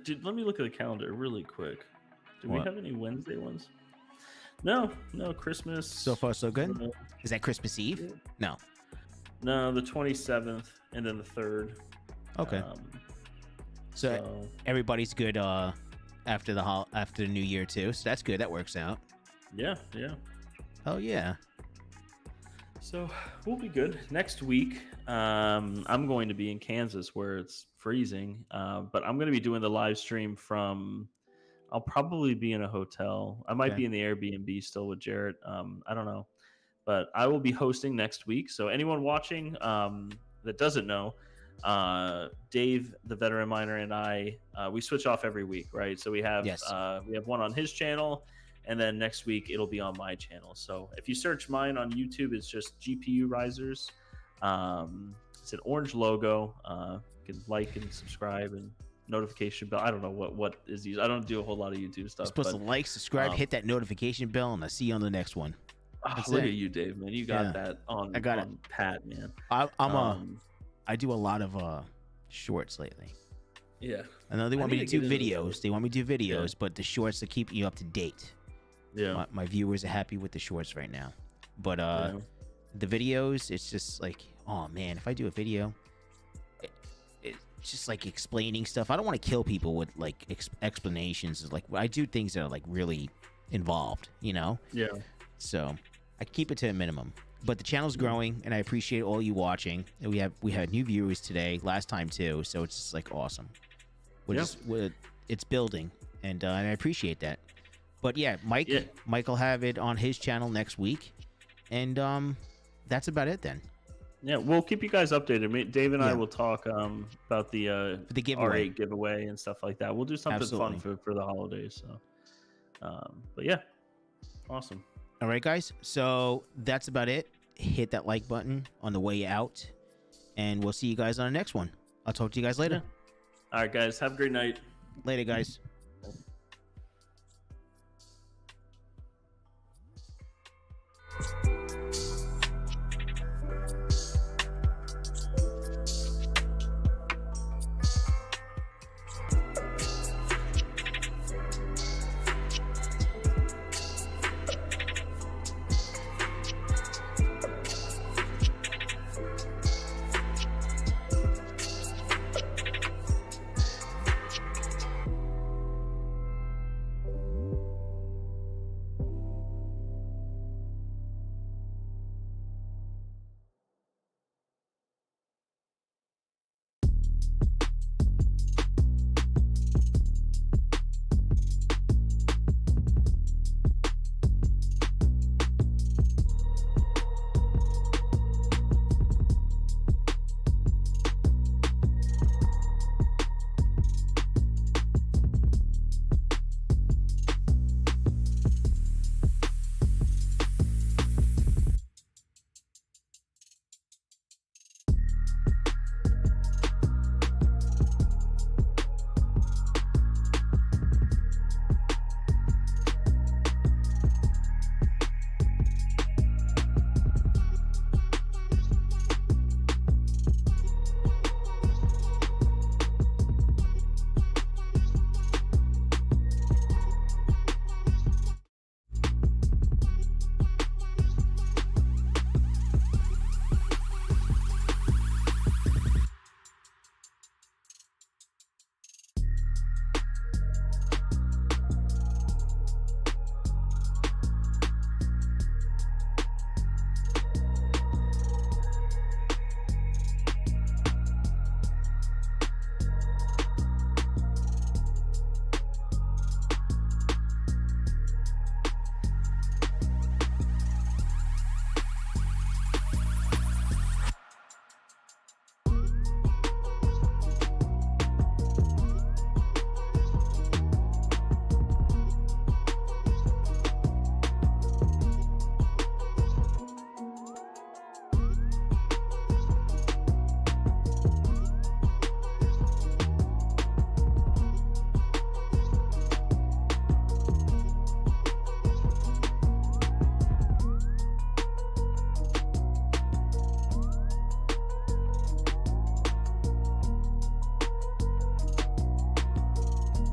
Dude, let me look at the calendar really quick. Do we have any Wednesday ones? No, Christmas. So far, so good. Is that Christmas Eve? No, the 27th and then the 3rd. Okay. So everybody's good after the New Year too. So that's good. That works out. Yeah. Oh yeah. So we'll be good next week. I'm going to be in Kansas where it's freezing, but I'm going to be doing the live stream from. I'll probably be in a hotel. I might be in the Airbnb still with Jarrett. I don't know, but I will be hosting next week. So anyone watching that doesn't know, Dave, the veteran miner, and I, we switch off every week, right? So we have one on his channel. And then next week it'll be on my channel. So if you search mine on YouTube, it's just GPURisers. It's an orange logo. You can like and subscribe and notification bell. I don't know what is used. I don't do a whole lot of YouTube stuff. You're supposed to like, subscribe, hit that notification bell, and I'll see you on the next one. Look at you, Dave, man. You got that on. I got on pat, man. I do a lot of shorts lately. Yeah. I know they want me to do videos. But the shorts to keep you up to date. Yeah, my viewers are happy with the shorts right now, but the videos, it's just like, oh man, if I do a video, it's just like explaining stuff. I don't want to kill people with like explanations. It's like I do things that are like really involved, Yeah. So I keep it to a minimum, but the channel's growing, and I appreciate all you watching. And we had new viewers today, last time too, so it's just like awesome. It's building, and I appreciate that. But yeah, Mike will have it on his channel next week, and that's about it then. Yeah, we'll keep you guys updated. Dave and I will talk about the giveaway. R8 giveaway and stuff like that. We'll do something fun for the holidays. So, but yeah, awesome. All right, guys. So that's about it. Hit that like button on the way out, and we'll see you guys on the next one. I'll talk to you guys later. Yeah. All right, guys. Have a great night. Later, guys.